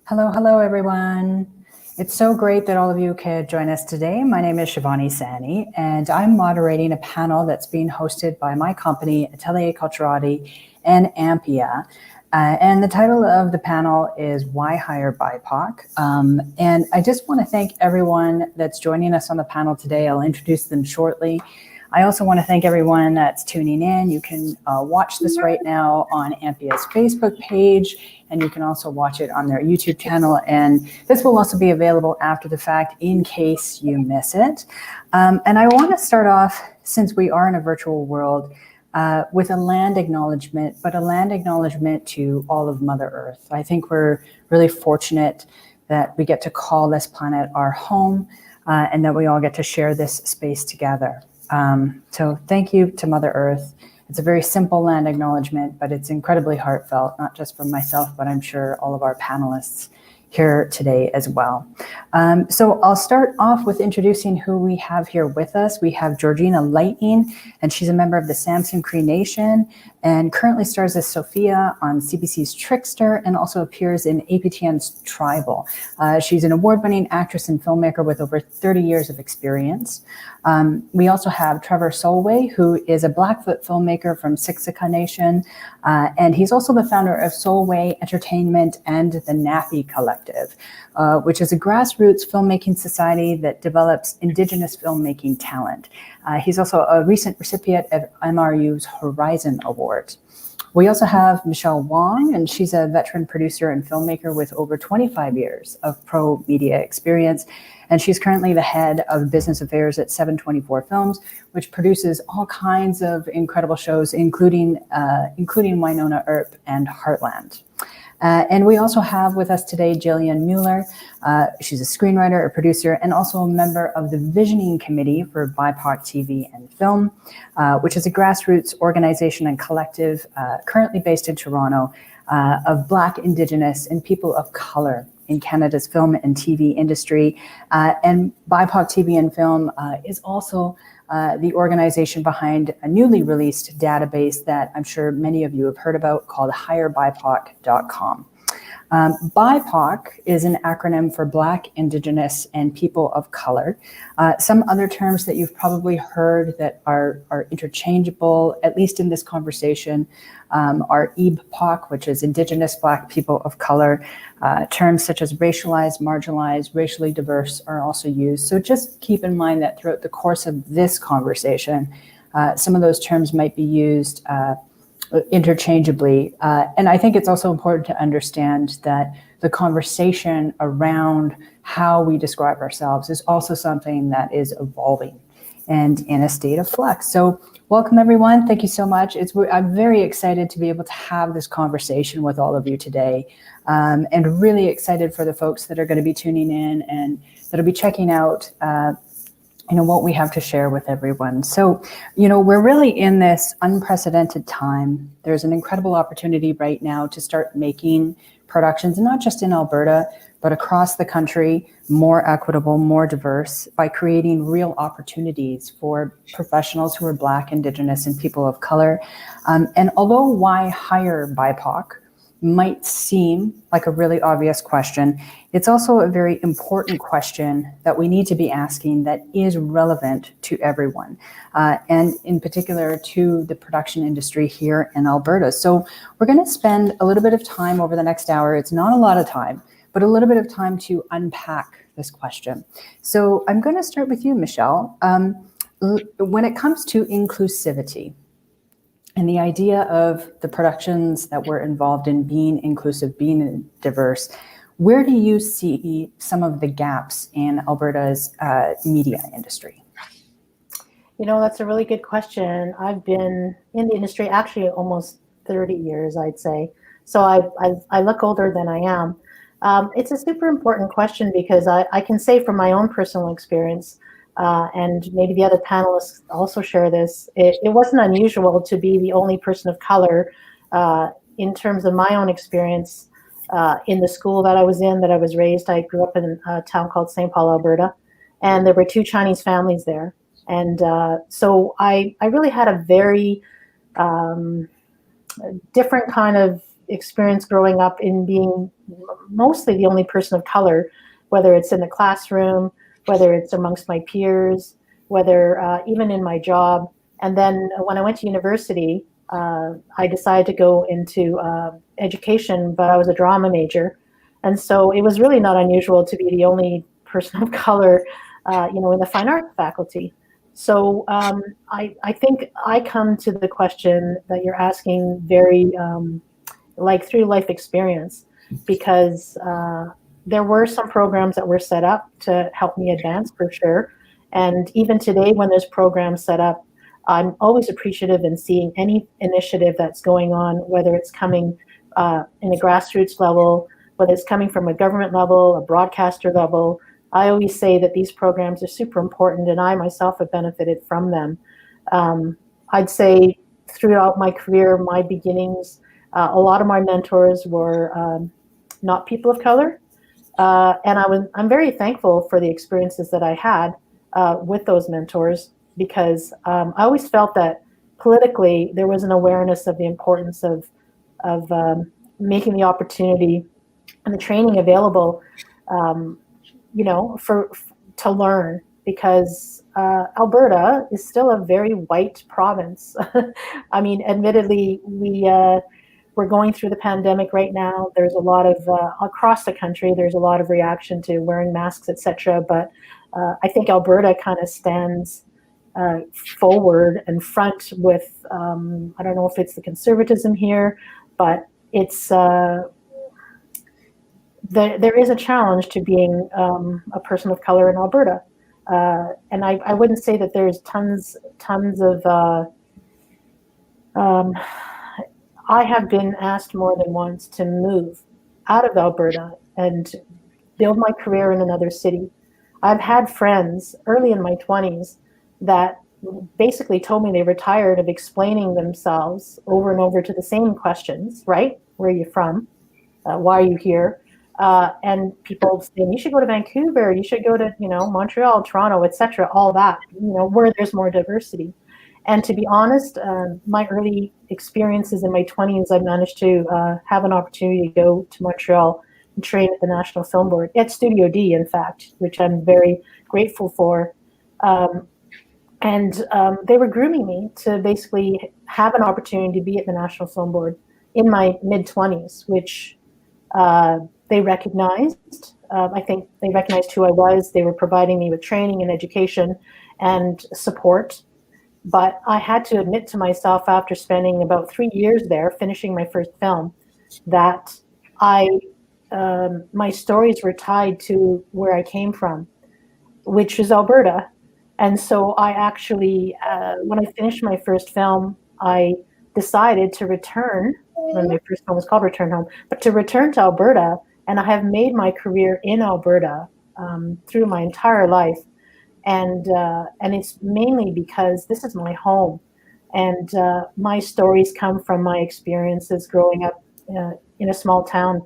Hello, hello, everyone. It's so great that all of you could join us today. My name is Shivani Saini, and I'm moderating a panel that's being hosted by my company, Atelier Culturati and Ampia. And the title of the panel is Why Hire BIPOC? And I just want to thank everyone that's joining us on the panel today. I'll introduce them shortly. I also want to thank everyone that's tuning in. You can watch this right now on Ampia's Facebook page, and you can also watch it on their YouTube channel. And this will also be available after the fact in case you miss it. And I want to start off, since we are in a virtual world, with a land acknowledgement, but a land acknowledgement to all of Mother Earth. I think we're really fortunate that we get to call this planet our home, and that we all get to share this space together. So thank you to Mother Earth. It's a very simple land acknowledgement, but it's incredibly heartfelt, not just from myself, but I'm sure all of our panelists here today as well. So I'll start off with introducing who we have here with us. We have Georgina Lightning, and she's a member of the Samson Cree Nation and currently stars as Sophia on CBC's Trickster and also appears in APTN's Tribal. She's an award-winning actress and filmmaker with over 30 years of experience. We also have Trevor Solway, who is a Blackfoot filmmaker from Siksika Nation, and he's also the founder of Solway Entertainment and the Nappy Collective, which is a grassroots filmmaking society that develops Indigenous filmmaking talent. He's also a recent recipient of MRU's Horizon Award. We also have Michelle Wong, and she's a veteran producer and filmmaker with over 25 years of pro media experience. And she's currently the head of business affairs at 724 Films, which produces all kinds of incredible shows, including Winona Earp and Heartland. And we also have with us today Gillian Müller. She's a screenwriter, a producer, and also a member of the Visioning Committee for BIPOC TV and Film, which is a grassroots organization and collective currently based in Toronto of Black, Indigenous, and people of color in Canada's film and TV industry. And BIPOC TV and Film is also the organization behind a newly released database that I'm sure many of you have heard about called HireBIPOC.com. BIPOC is an acronym for Black, Indigenous, and People of Color. Some other terms that you've probably heard that are interchangeable, at least in this conversation, are IBPOC, which is Indigenous Black People of Color. Terms such as racialized, marginalized, racially diverse are also used. So just keep in mind that throughout the course of this conversation, some of those terms might be used interchangeably. And I think it's also important to understand that the conversation around how we describe ourselves is also something that is evolving and in a state of flux. So welcome, everyone. Thank you so much. I'm very excited to be able to have this conversation with all of you today, and really excited for the folks that are going to be tuning in and that'll be checking out what we have to share with everyone. So, we're really in this unprecedented time. There's an incredible opportunity right now to start making productions, not just in Alberta, but across the country, more equitable, more diverse, by creating real opportunities for professionals who are Black, Indigenous, and people of color. And although why hire BIPOC might seem like a really obvious question, it's also a very important question that we need to be asking that is relevant to everyone, and in particular to the production industry here in Alberta. So we're going to spend a little bit of time over the next hour. It's not a lot of time, but a little bit of time to unpack this question. So I'm going to start with you, Michelle. When it comes to inclusivity, and the idea of the productions that we're involved in being inclusive, being diverse, where do you see some of the gaps in Alberta's media industry? That's a really good question. I've been in the industry actually almost 30 years, I'd say. So I look older than I am. It's a super important question because I can say from my own personal experience, and maybe the other panelists also share this, it wasn't unusual to be the only person of color in terms of my own experience in the school that I was raised. I grew up in a town called St. Paul, Alberta, and there were 2 Chinese families there. And so I really had a very different kind of experience growing up in being mostly the only person of color, whether it's in the classroom, whether it's amongst my peers, whether even in my job. And then when I went to university, I decided to go into education, but I was a drama major. And so it was really not unusual to be the only person of color, in the fine art faculty. So I think I come to the question that you're asking very like through life experience, because there were some programs that were set up to help me advance for sure. And even today, when there's programs set up, I'm always appreciative in seeing any initiative that's going on, whether it's coming in a grassroots level, whether it's coming from a government level, a broadcaster level. I always say that these programs are super important, and I myself have benefited from them. I'd say throughout my career, my beginnings, a lot of my mentors were not people of color, and I'm very thankful for the experiences that I had with those mentors, because I always felt that politically there was an awareness of the importance of making the opportunity and the training available, to learn, because Alberta is still a very white province. I mean, admittedly, we're going through the pandemic right now. There's a lot of across the country. There's a lot of reaction to wearing masks, etc. But I think Alberta kind of stands forward and front with. I don't know if it's the conservatism here, but it's. There is a challenge to being a person of color in Alberta, and I wouldn't say that there's tons of. I have been asked more than once to move out of Alberta and build my career in another city. I've had friends early in my 20s that basically told me they were tired of explaining themselves over and over to the same questions, right? Where are you from? Why are you here? And people saying, you should go to Vancouver, you should go to, Montreal, Toronto, etc., all that, where there's more diversity. And to be honest, my early experiences in my 20s, I managed to have an opportunity to go to Montreal and train at the National Film Board, at Studio D, in fact, which I'm very grateful for. And they were grooming me to basically have an opportunity to be at the National Film Board in my mid-20s, which they recognized. I think they recognized who I was. They were providing me with training and education and support. But I had to admit to myself, after spending about 3 years there, finishing my first film, that my stories were tied to where I came from, which is Alberta. And so I actually, when I finished my first film, I decided to return, when my first film was called Return Home, but to return to Alberta. And I have made my career in Alberta through my entire life. And it's mainly because this is my home, and my stories come from my experiences growing up in a small town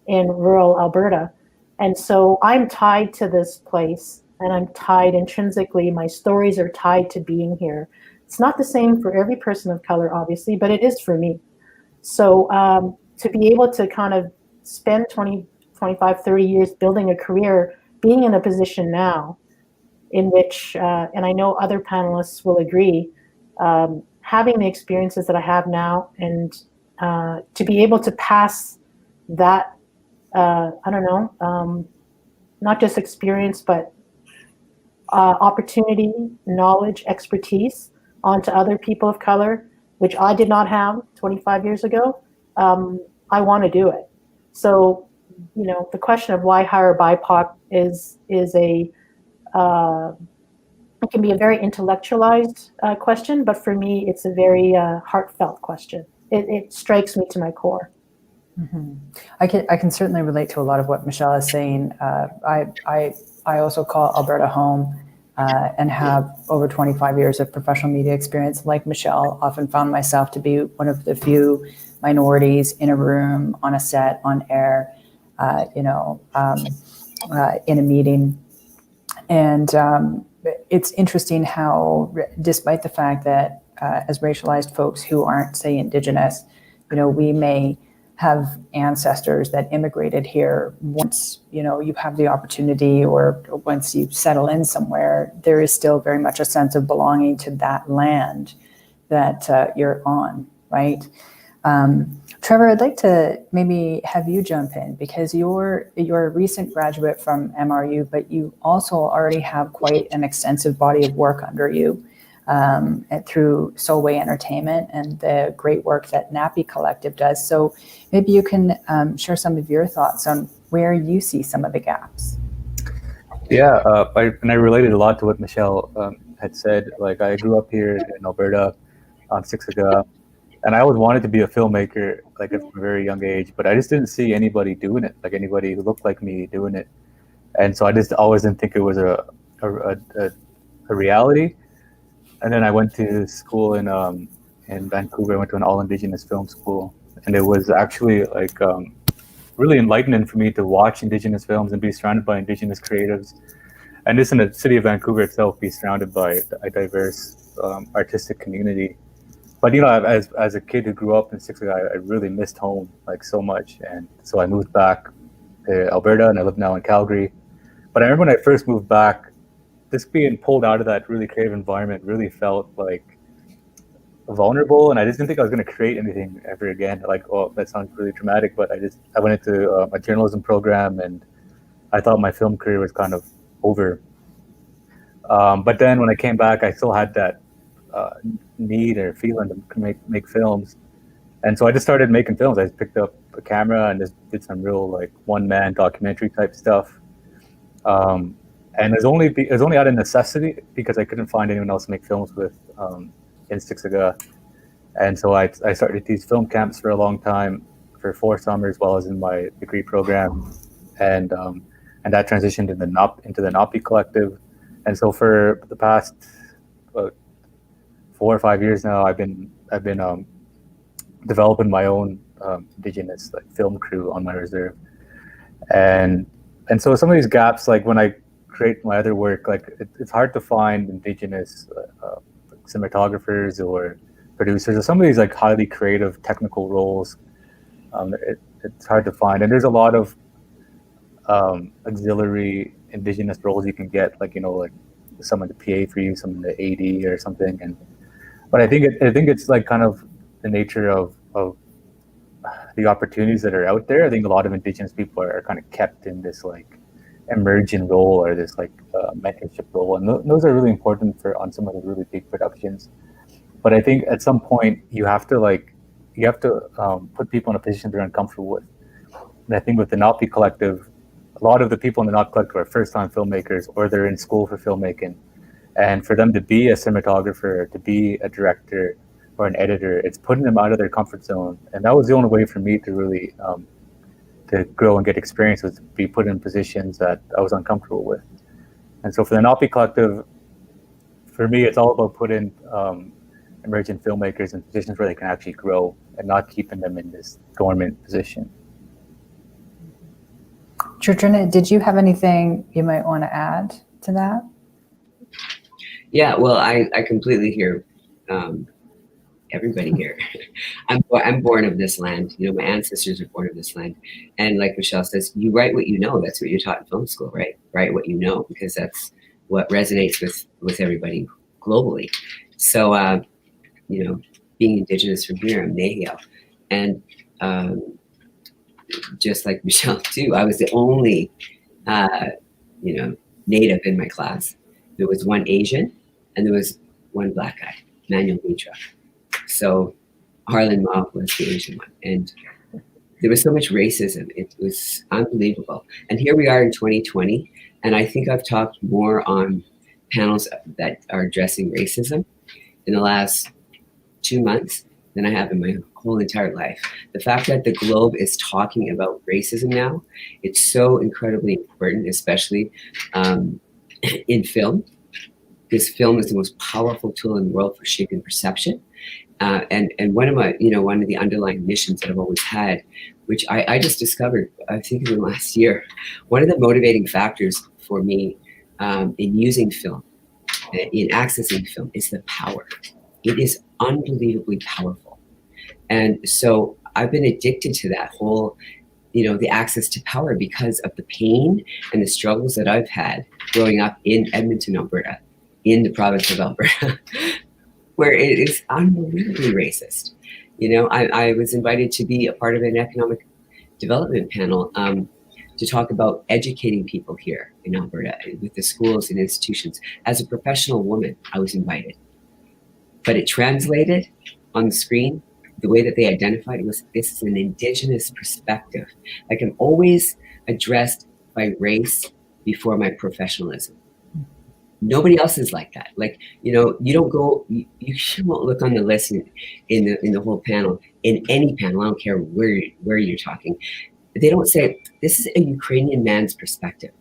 in rural Alberta. And so I'm tied to this place, and I'm tied intrinsically. My stories are tied to being here. It's not the same for every person of color, obviously, but it is for me. So to be able to kind of spend 20, 25, 30 years building a career, being in a position now in which, and I know other panelists will agree, having the experiences that I have now, and to be able to pass that, not just experience, but opportunity, knowledge, expertise onto other people of color, which I did not have 25 years ago, I want to do it. So, the question of why Hire BIPOC is a, it can be a very intellectualized question, but for me, it's a very heartfelt question. It strikes me to my core. Mm-hmm. I can certainly relate to a lot of what Michelle is saying. I also call Alberta home, and have over 25 years of professional media experience. Like Michelle, often found myself to be one of the few minorities in a room, on a set, on air, in a meeting. And it's interesting how, despite the fact that as racialized folks who aren't, say, Indigenous, we may have ancestors that immigrated here, once you have the opportunity, or once you settle in somewhere, there is still very much a sense of belonging to that land that you're on, right? Trevor, I'd like to maybe have you jump in, because you're a recent graduate from MRU, but you also already have quite an extensive body of work under you through Solway Entertainment and the great work that Nappy Collective does. So maybe you can share some of your thoughts on where you see some of the gaps. Yeah, I related a lot to what Michelle had said. Like, I grew up here in Alberta on Siksika, and I always wanted to be a filmmaker, like, from a very young age, but I just didn't see anybody doing it, like anybody who looked like me doing it. And so I just always didn't think it was a reality. And then I went to school in Vancouver. I went to an all-Indigenous film school, and it was actually like really enlightening for me to watch Indigenous films and be surrounded by Indigenous creatives. And just in the city of Vancouver itself, be surrounded by a diverse artistic community. But as a kid who grew up in Siksika, I really missed home, like, so much, and so I moved back to Alberta, and I live now in Calgary. But I remember when I first moved back, just being pulled out of that really creative environment really felt like vulnerable, and I just didn't think I was going to create anything ever again. Like, oh, that sounds really dramatic, but I went into a journalism program, and I thought my film career was kind of over. But then when I came back, I still had that need or feeling to make films, and so I just started making films. I just picked up a camera and just did some real, like, one-man documentary type stuff. And it was only out of necessity, because I couldn't find anyone else to make films with in Siksika. And so I started these film camps for a long time, for 4 summers while I was in my degree program, and that transitioned into the Nappy Collective. And so for the past 4 or 5 years now, I've been developing my own Indigenous, like, film crew on my reserve. And so some of these gaps, like, when I create my other work, like, it's hard to find Indigenous cinematographers or producers, or some of these, like, highly creative technical roles. It's hard to find, and there's a lot of auxiliary Indigenous roles you can get, like, like someone to PA for you, someone to AD or something. But I think it's like kind of the nature of the opportunities that are out there. I think a lot of Indigenous people are kind of kept in this, like, emergent role, or this, like, mentorship role, and those are really important on some of the really big productions. But I think at some point you have to put people in a position they're uncomfortable with. And I think with the Nappy Collective, a lot of the people in the Nappy Collective are first-time filmmakers, or they're in school for filmmaking, and for them to be a cinematographer, to be a director or an editor, it's putting them out of their comfort zone. And that was the only way for me to really to grow and get experience, was to be put in positions that I was uncomfortable with. And so for the Nappy Collective, for me, it's all about putting emergent filmmakers in positions where they can actually grow, and not keeping them in this dormant position. Georgina, did you have anything you might want to add to that? Yeah, well, I completely hear everybody here. I'm born of this land. My ancestors are born of this land. And like Michelle says, you write what you know. That's what you're taught in film school, right? Write what you know, because that's what resonates with everybody globally. So, being Indigenous from here, I'm Nahio. And just like Michelle too, I was the only, Native in my class. There was one Asian, and there was one Black guy, Manuel Mitra. So Harlan Ma was the Asian one. And there was so much racism. It was unbelievable. And here we are in 2020, and I think I've talked more on panels that are addressing racism in the last 2 months than I have in my whole entire life. The fact that the globe is talking about racism now, it's so incredibly important, especially in film. Because film is the most powerful tool in the world for shaping perception. And one of the underlying missions that I've always had, which I just discovered, I think in the last year, one of the motivating factors for me in using film, in accessing film, is the power. It is unbelievably powerful. And so I've been addicted to that whole, the access to power because of the pain and the struggles that I've had growing up in Edmonton, Alberta, in the province of Alberta, where it is unbelievably racist. I was invited to be a part of an economic development panel to talk about educating people here in Alberta with the schools and institutions. As a professional woman, I was invited. But it translated on the screen, the way that they identified it was, this is an Indigenous perspective. Like, I'm always addressed by race before my professionalism. Nobody else is like that. Like, you don't go, you won't look on the list in the whole panel, in any panel, I don't care where you're talking. They don't say, this is a Ukrainian man's perspective.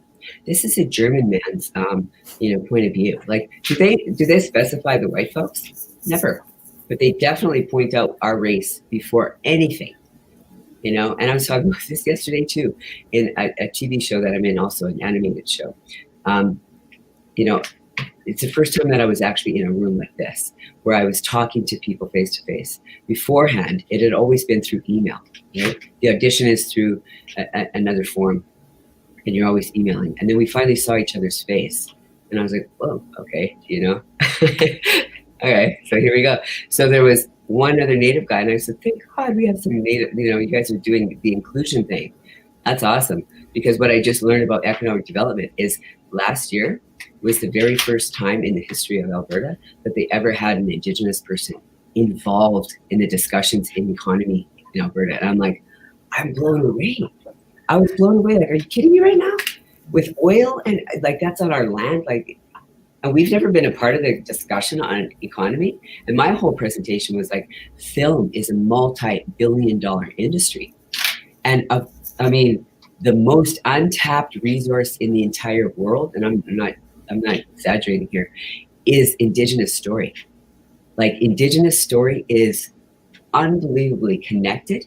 This is a German man's, point of view. Like, do they specify the white folks? Never. But they definitely point out our race before anything, and I was talking about this yesterday too, in a TV show that I'm in, also an animated show. It's the first time that I was actually in a room like this, where I was talking to people face to face. Beforehand, it had always been through email, right? The audition is through another form, and you're always emailing. And then we finally saw each other's face, and I was like, whoa, okay, All right, so here we go. So there was one other Native guy, and I said, thank God we have some Native, you guys are doing the inclusion thing. That's awesome. Because what I just learned about economic development is last year was the very first time in the history of Alberta that they ever had an Indigenous person involved in the discussions in economy in Alberta. And I'm like, I'm blown away. I was blown away. Like, are you kidding me right now? With oil and like, that's on our land. Like, and we've never been a part of the discussion on economy. And my whole presentation was like, film is a multi-billion-dollar industry. And the most untapped resource in the entire world, and I'm not exaggerating here, is Indigenous story. Like, Indigenous story is unbelievably connected.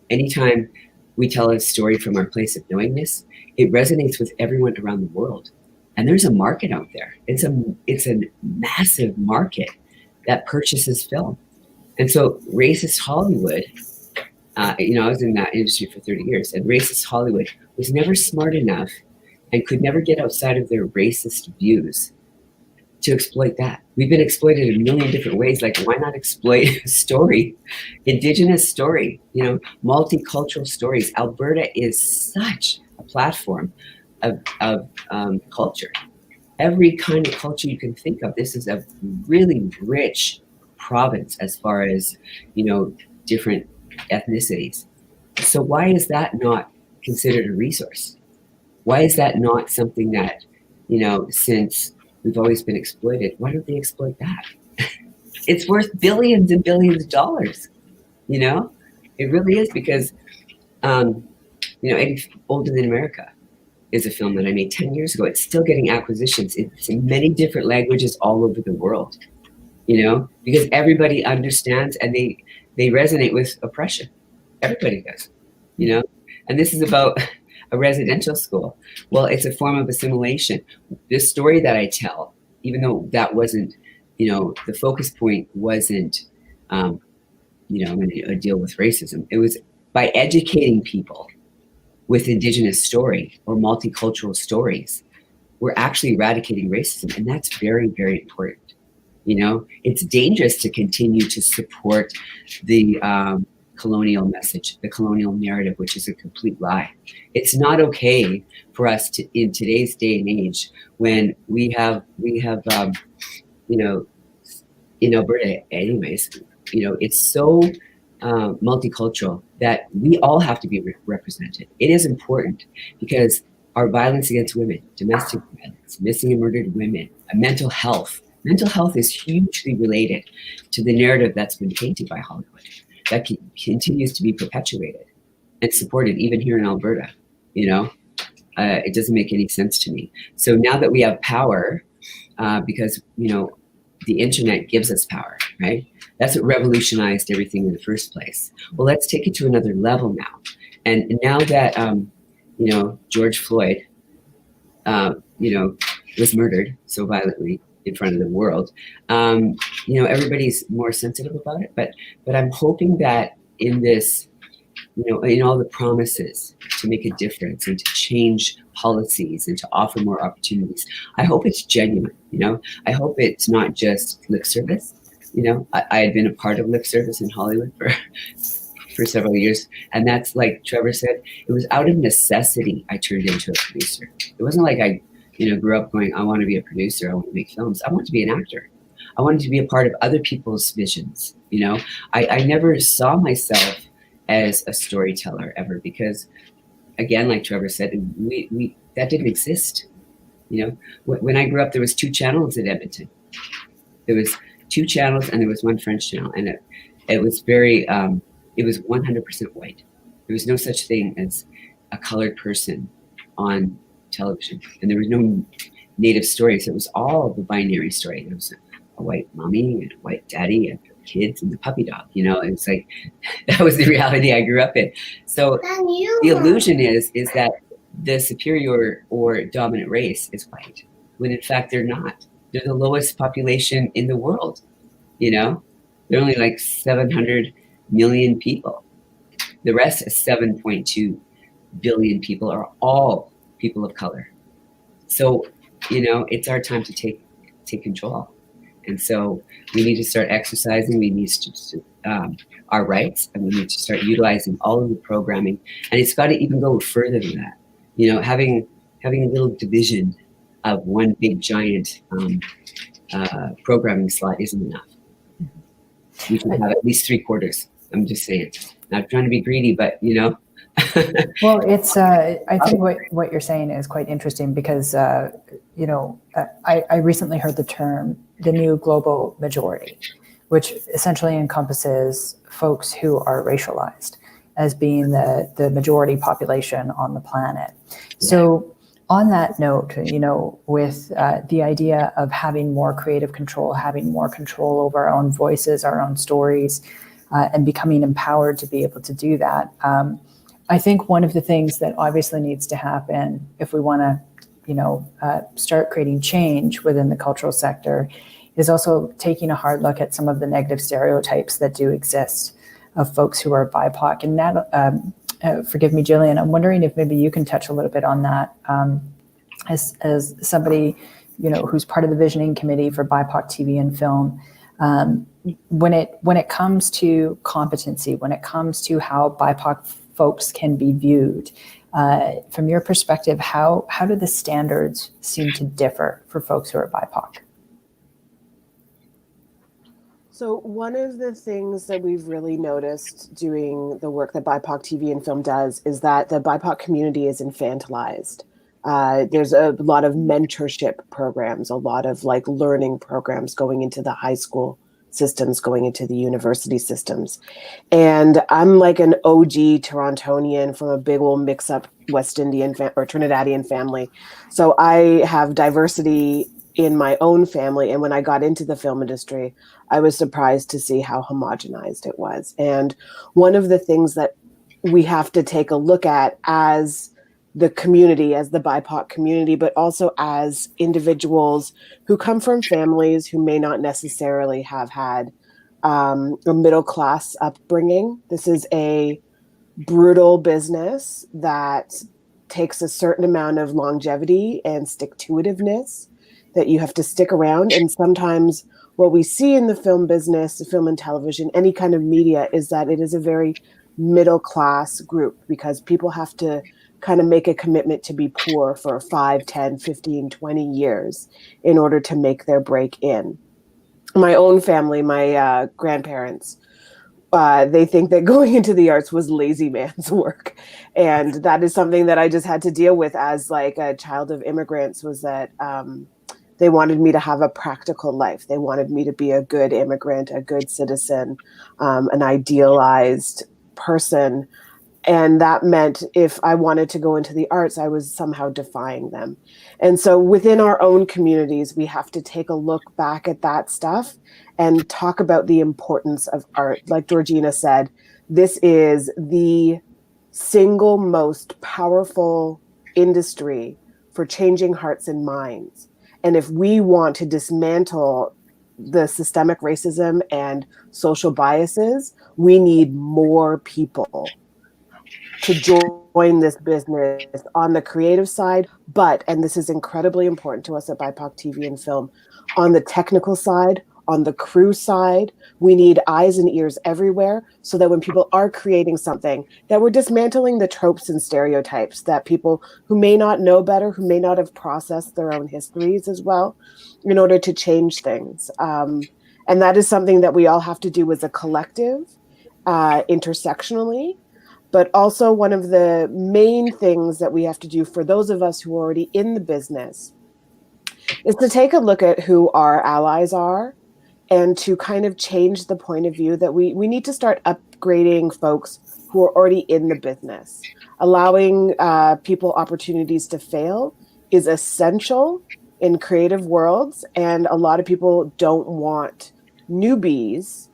Anytime we tell a story from our place of knowingness, it resonates with everyone around the world. And there's a market out there. It's a massive market that purchases film. And so racist Hollywood, I was in that industry for 30 years, and racist Hollywood was never smart enough and could never get outside of their racist views to exploit that. We've been exploited in a million different ways. Like, why not exploit story, Indigenous story, multicultural stories? Alberta is such a platform of culture. Every kind of culture you can think of. This is a really rich province as far as, different ethnicities. So why is that not considered a resource? Why is that not something that, since we've always been exploited, why don't they exploit that? It's worth billions and billions of dollars, It really is, because, Older Than America is a film that I made 10 years ago. It's still getting acquisitions. It's in many different languages all over the world, because everybody understands and they resonate with oppression. Everybody does, and this is about a residential school. Well, it's a form of assimilation. This story that I tell, even though that wasn't, the focus point wasn't, I'm going to deal with racism. It was by educating people with Indigenous story or multicultural stories, we're actually eradicating racism. And that's very, very important. It's dangerous to continue to support the colonial message, the colonial narrative, which is a complete lie. It's not okay for us to, in today's day and age, when we have in Alberta anyways, it's so multicultural that we all have to be represented. It is important because our violence against women, domestic violence, missing and murdered women, mental health is hugely related to the narrative that's been painted by Hollywood that continues to be perpetuated and supported even here in Alberta. It doesn't make any sense to me. So now that we have power, because the internet gives us power, right? That's what revolutionized everything in the first place. Well, let's take it to another level now. And now that George Floyd, was murdered so violently in front of the world, everybody's more sensitive about it. But I'm hoping that in this, in all the promises to make a difference and to change policies and to offer more opportunities, I hope it's genuine. I hope it's not just lip service. I had been a part of lip service in Hollywood for several years, and that's, like Trevor said, it was out of necessity I turned into a producer. It wasn't like I grew up going, I want to be a producer, I want to make films. I wanted to be an actor. I wanted to be a part of other people's visions. I never saw myself as a storyteller ever, because, again, like Trevor said, we that didn't exist. When I grew up, there was 2 channels at Edmonton. There was 2 channels, and there was 1 French channel, and it was very it was 100% white. There was no such thing as a colored person on television, and there was no native stories. It was all the binary story. There was a white mommy and a white daddy and kids and the puppy dog. It's like that was the reality I grew up in. So the illusion is that the superior or dominant race is white, when in fact they're not. They're the lowest population in the world. They're only like 700 million people. The rest is 7.2 billion people are all people of color. So, it's our time to take control. And so we need to start exercising. We need to our rights, and we need to start utilizing all of the programming. And it's got to even go further than that. Having a little division of one big giant programming slot isn't enough. We should have at least 3/4. I'm just saying. Not trying to be greedy, but Well, it's I think what you're saying is quite interesting, because I recently heard the term the new global majority, which essentially encompasses folks who are racialized as being the majority population on the planet. So on that note, with the idea of having more creative control, having more control over our own voices, our own stories, and becoming empowered to be able to do that, I think one of the things that obviously needs to happen if we want to, start creating change within the cultural sector is also taking a hard look at some of the negative stereotypes that do exist of folks who are BIPOC. And that, forgive me, Gillian, I'm wondering if maybe you can touch a little bit on that as somebody, who's part of the visioning committee for BIPOC TV and film. When it comes to competency, when it comes to how BIPOC folks can be viewed, from your perspective, how do the standards seem to differ for folks who are BIPOC? So one of the things that we've really noticed doing the work that BIPOC TV and film does is that the BIPOC community is infantilized. There's a lot of mentorship programs, a lot of learning programs going into the high school systems, going into the university systems. And I'm like an OG Torontonian from a big old mix-up West Indian or Trinidadian family. So I have diversity in my own family. And when I got into the film industry, I was surprised to see how homogenized it was. And one of the things that we have to take a look at as the community, as the BIPOC community, but also as individuals who come from families who may not necessarily have had a middle-class upbringing. This is a brutal business that takes a certain amount of longevity and stick-to-itiveness that you have to stick around. And sometimes what we see in the film business, the film and television, any kind of media, is that it is a very middle-class group, because people have to kind of make a commitment to be poor for 5, 10, 15, 20 years in order to make their break in. My own family, my grandparents, they think that going into the arts was lazy man's work. And that is something that I just had to deal with as a child of immigrants, was that they wanted me to have a practical life. They wanted me to be a good immigrant, a good citizen, an idealized person. And that meant if I wanted to go into the arts, I was somehow defying them. And so within our own communities, we have to take a look back at that stuff and talk about the importance of art. Like Georgina said, this is the single most powerful industry for changing hearts and minds. And if we want to dismantle the systemic racism and social biases, we need more people to join this business on the creative side, but, and this is incredibly important to us at BIPOC TV and Film, on the technical side, on the crew side, we need eyes and ears everywhere so that when people are creating something, that we're dismantling the tropes and stereotypes that people who may not know better, who may not have processed their own histories as well, in order to change things. And that is something that we all have to do as a collective, intersectionally. But also one of the main things that we have to do for those of us who are already in the business is to take a look at who our allies are and to kind of change the point of view that we need to start upgrading folks who are already in the business. Allowing people opportunities to fail is essential in creative worlds, and a lot of people don't want newbies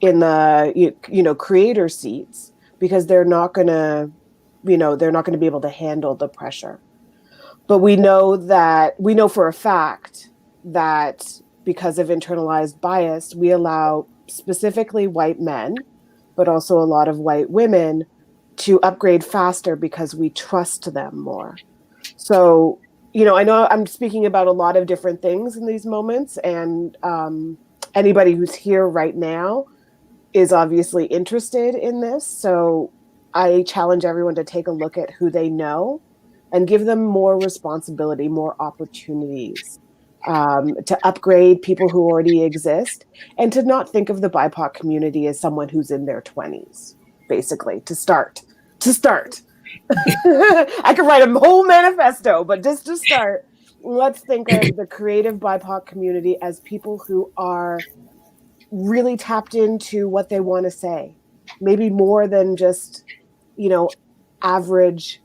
in the creator seats, because they're not going to be able to handle the pressure. But we know for a fact that because of internalized bias, we allow specifically white men, but also a lot of white women, to upgrade faster because we trust them more. So, I know I'm speaking about a lot of different things in these moments, and anybody who's here right now is obviously interested in this. So I challenge everyone to take a look at who they know and give them more responsibility, more opportunities, to upgrade people who already exist, and to not think of the BIPOC community as someone who's in their 20s, basically, to start. I could write a whole manifesto, but just to start, let's think of the creative BIPOC community as people who are really tapped into what they want to say, maybe more than just, average,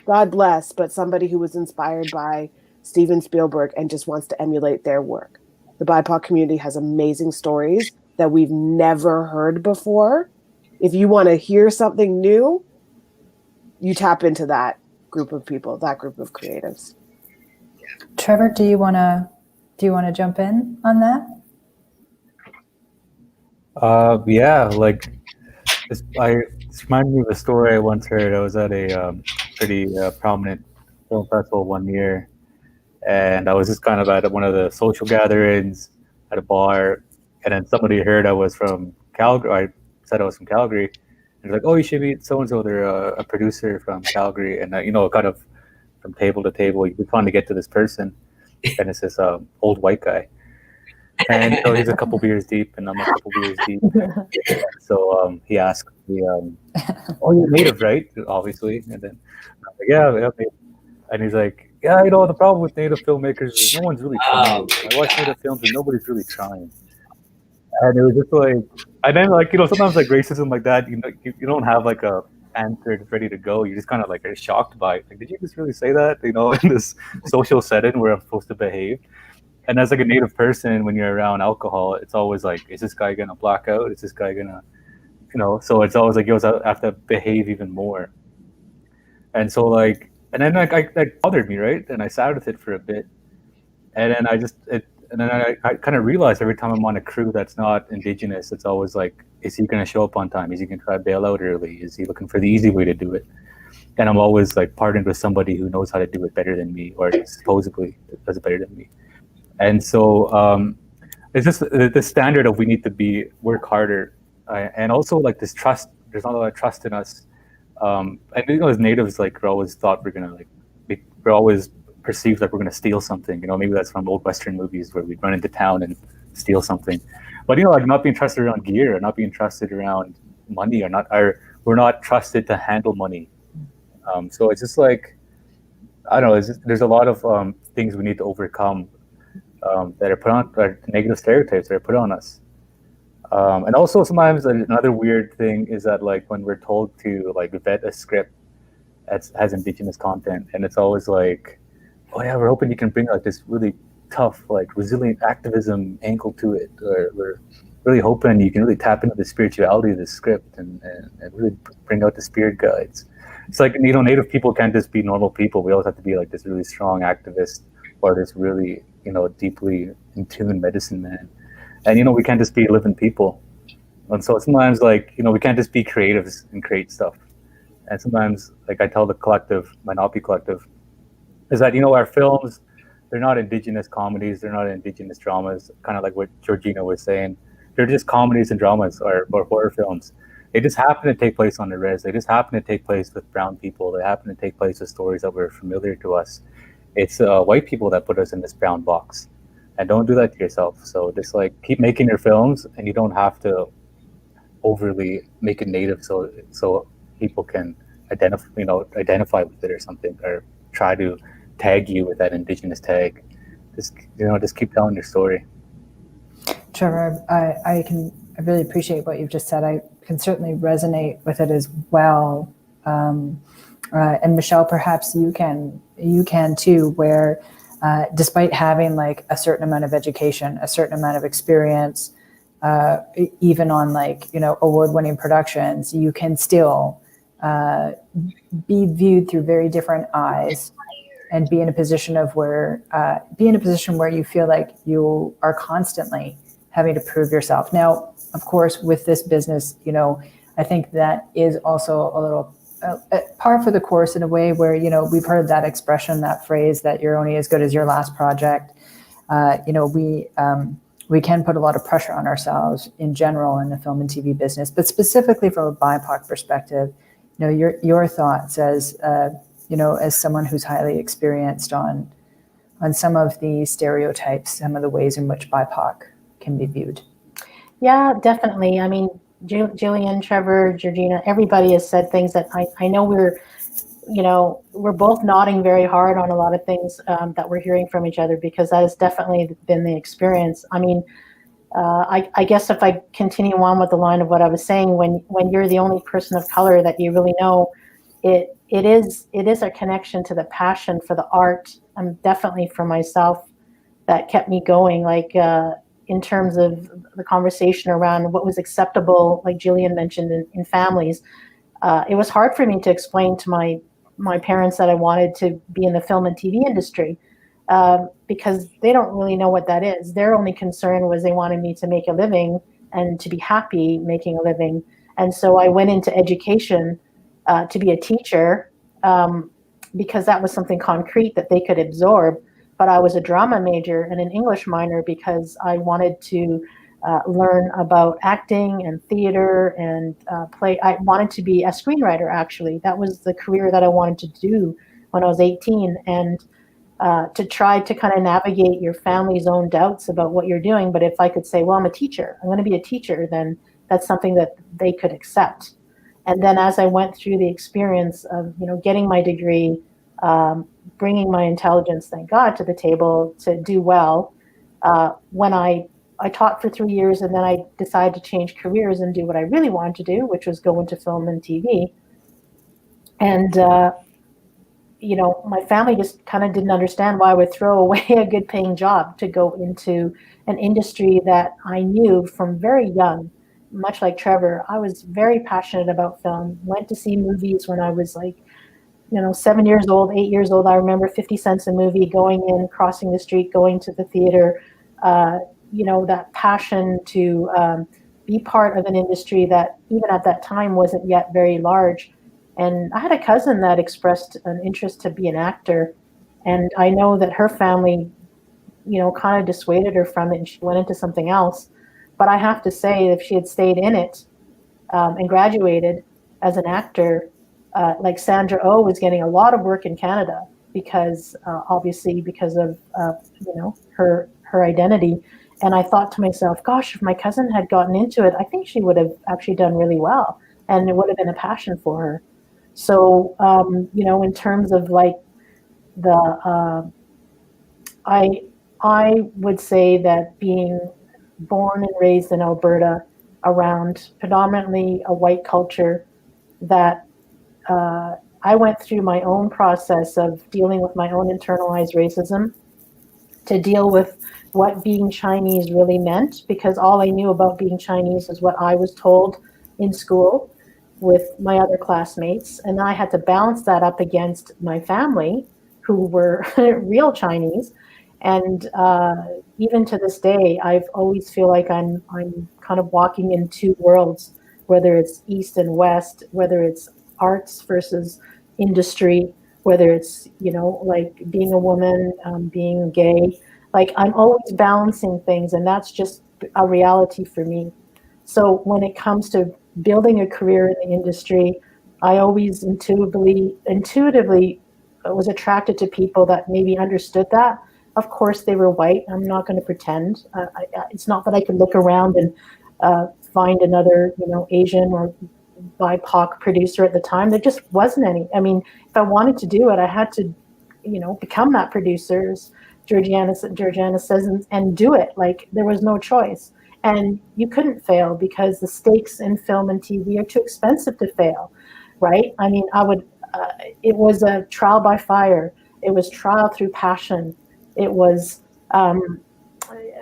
God bless, but somebody who was inspired by Steven Spielberg and just wants to emulate their work. The BIPOC community has amazing stories that we've never heard before. If you want to hear something new, you tap into that group of people, that group of creatives. Trevor, do you want to jump in on that? Yeah, like this reminded me of a story I once heard. I was at a pretty prominent film festival one year, and I was just kind of at one of the social gatherings at a bar, and then somebody heard I was from Calgary. I said I was from Calgary, and they're like, "Oh, you should meet so and so. They're a producer from Calgary," and kind of from table to table, we finally get to this person, and it's this old white guy. And he's a couple beers deep, and I'm a couple beers deep. So he asked me, "Oh, you're native, right?" Obviously, and then I'm like, "Yeah." And he's like, "Yeah, the problem with native filmmakers is no one's really trying. I watch native films and nobody's really trying." And it was just like, and then sometimes like racism like that, you don't have like a answer that's ready to go. You just kind of like are shocked by it. Like, did you just really say that? In this social setting where I'm supposed to behave. And as like a native person, when you're around alcohol, it's always like, is this guy gonna black out? Is this guy gonna, So it's always like, I have to behave even more. And so like, and then like that bothered me, right? And I sat with it for a bit, and then I kind of realized every time I'm on a crew that's not Indigenous, it's always like, is he gonna show up on time? Is he gonna try to bail out early? Is he looking for the easy way to do it? And I'm always like partnered with somebody who knows how to do it better than me, or supposedly does it better than me. And so it's just the standard of we need to work harder, and also like this trust. There's not a lot of trust in us. And as natives, like we're always thought we're always perceived like we're gonna steal something. Maybe that's from old Western movies where we'd run into town and steal something. But like not being trusted around gear, or not being trusted around money, we're not trusted to handle money. So it's just like, I don't know. There's a lot of things we need to overcome. That are put on, or negative stereotypes that are put on us. And also sometimes another weird thing is that like when we're told to like vet a script that has Indigenous content, and it's always like, oh yeah, we're hoping you can bring like this really tough, like resilient activism angle to it, or we're really hoping you can really tap into the spirituality of the script and really bring out the spirit guides. It's like, Native people can't just be normal people. We always have to be like this really strong activist part is really, deeply in tune medicine man. And, we can't just be living people. And so sometimes, we can't just be creatives and create stuff. And sometimes, I tell the collective, Minority Collective, is that, our films, they're not Indigenous comedies, they're not Indigenous dramas, kind of like what Georgina was saying. They're just comedies and dramas or horror films. They just happen to take place on the res. They just happen to take place with brown people. They happen to take place with stories that were familiar to us. It's white people that put us in this brown box. And don't do that to yourself. So just keep making your films, and you don't have to overly make it native so people can identify with it or something, or try to tag you with that Indigenous tag. Just keep telling your story. Trevor, I really appreciate what you've just said. I can certainly resonate with it as well. And Michelle, perhaps you can too, where despite having a certain amount of education, a certain amount of experience, even on award-winning productions, you can still be viewed through very different eyes, and be in a position where you feel like you are constantly having to prove yourself. Now, of course, with this business, I think that is also a little par for the course in a way where, we've heard that expression, that phrase, that you're only as good as your last project. We can put a lot of pressure on ourselves in general in the film and TV business, but specifically from a BIPOC perspective, your thoughts as someone who's highly experienced on some of the stereotypes, some of the ways in which BIPOC can be viewed. Yeah, definitely. I mean, Gillian, Trevor, Georgina, everybody has said things that I know we're both nodding very hard on a lot of things that we're hearing from each other, because that has definitely been the experience. I mean, I guess if I continue on with the line of what I was saying, when you're the only person of color that you really know, it is a connection to the passion for the art. Definitely for myself, that kept me going. In terms of the conversation around what was acceptable, like Gillian mentioned in families, it was hard for me to explain to my parents that I wanted to be in the film and TV industry, because they don't really know what that is. Their only concern was they wanted me to make a living and to be happy making a living. And so I went into education to be a teacher, because that was something concrete that they could absorb. But I was a drama major and an English minor because I wanted to learn about acting and theater and play. I wanted to be a screenwriter, actually. That was the career that I wanted to do when I was 18. And to try to kind of navigate your family's own doubts about what you're doing. But if I could say, well, I'm a teacher, I'm going to be a teacher, then that's something that they could accept. And then as I went through the experience of, getting my degree, bringing my intelligence, thank God, to the table to do well, when I taught for 3 years, and then I decided to change careers and do what I really wanted to do, which was go into film and TV. And, my family just kind of didn't understand why I would throw away a good paying job to go into an industry that I knew from very young. Much like Trevor, I was very passionate about film, went to see movies when I was 7 years old, 8 years old. I remember 50 cents a movie, going in, crossing the street, going to the theater, that passion to be part of an industry that even at that time wasn't yet very large. And I had a cousin that expressed an interest to be an actor. And I know that her family, kind of dissuaded her from it, and she went into something else. But I have to say, if she had stayed in it and graduated as an actor, like Sandra Oh was getting a lot of work in Canada because obviously because of her identity. And I thought to myself, gosh, if my cousin had gotten into it, I think she would have actually done really well, and it would have been a passion for her. So in terms of I would say that being born and raised in Alberta around predominantly a white culture, that I went through my own process of dealing with my own internalized racism to deal with what being Chinese really meant, because all I knew about being Chinese is what I was told in school with my other classmates. And I had to balance that up against my family, who were real Chinese. And even to this day, I've always feel like I'm kind of walking in two worlds, whether it's East and West, whether it's arts versus industry, whether it's, like being a woman, being gay. Like I'm always balancing things, and that's just a reality for me. So when it comes to building a career in the industry, I always intuitively was attracted to people that maybe understood that. Of course, they were white. I'm not going to pretend. It's not that I could look around and find another, Asian or BIPOC producer at the time. There just wasn't any. I mean, if I wanted to do it, I had to, become that producer, as Georgina says, and do it. Like there was no choice. And you couldn't fail because the stakes in film and TV are too expensive to fail, right? I mean, it was a trial by fire. It was trial through passion. It was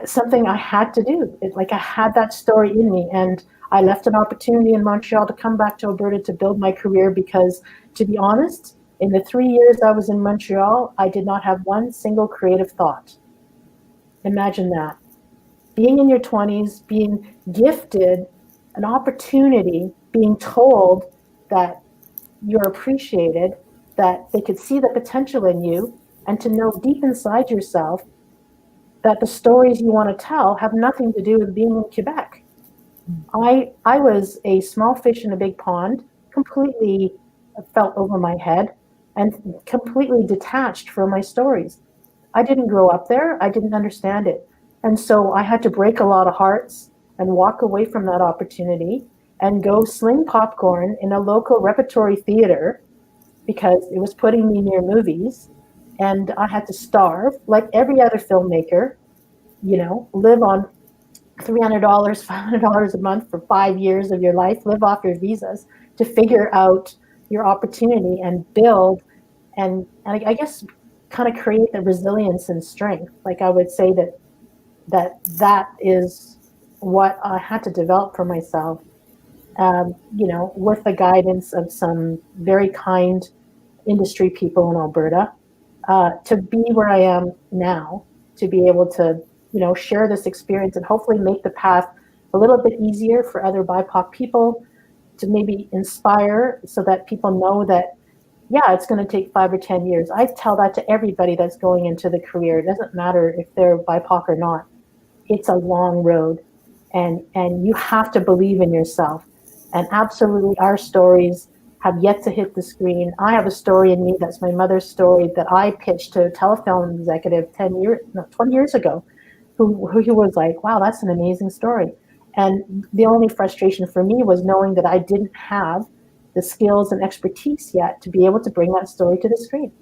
something I had to do. I had that story in me, and I left an opportunity in Montreal to come back to Alberta to build my career because, to be honest, in the 3 years I was in Montreal, I did not have one single creative thought. Imagine that. Being in your 20s, being gifted an opportunity, being told that you're appreciated, that they could see the potential in you, and to know deep inside yourself that the stories you want to tell have nothing to do with being in Quebec. I was a small fish in a big pond, completely felt over my head and completely detached from my stories. I didn't grow up there. I didn't understand it. And so I had to break a lot of hearts and walk away from that opportunity and go sling popcorn in a local repertory theater because it was putting me near movies. And I had to starve like every other filmmaker, live on $300, $500 a month for 5 years of your life, live off your visas to figure out your opportunity and build and I guess kind of create the resilience and strength. Like I would say that is what I had to develop for myself, with the guidance of some very kind industry people in Alberta, to be where I am now, to be able to, share this experience and hopefully make the path a little bit easier for other BIPOC people, to maybe inspire so that people know that, yeah, it's going to take 5 or 10 years. I tell that to everybody that's going into the career. It doesn't matter if they're BIPOC or not. It's a long road, and you have to believe in yourself. And absolutely, our stories have yet to hit the screen. I have a story in me that's my mother's story that I pitched to a telefilm executive 20 years ago, who was like, wow, that's an amazing story. And the only frustration for me was knowing that I didn't have the skills and expertise yet to be able to bring that story to the screen,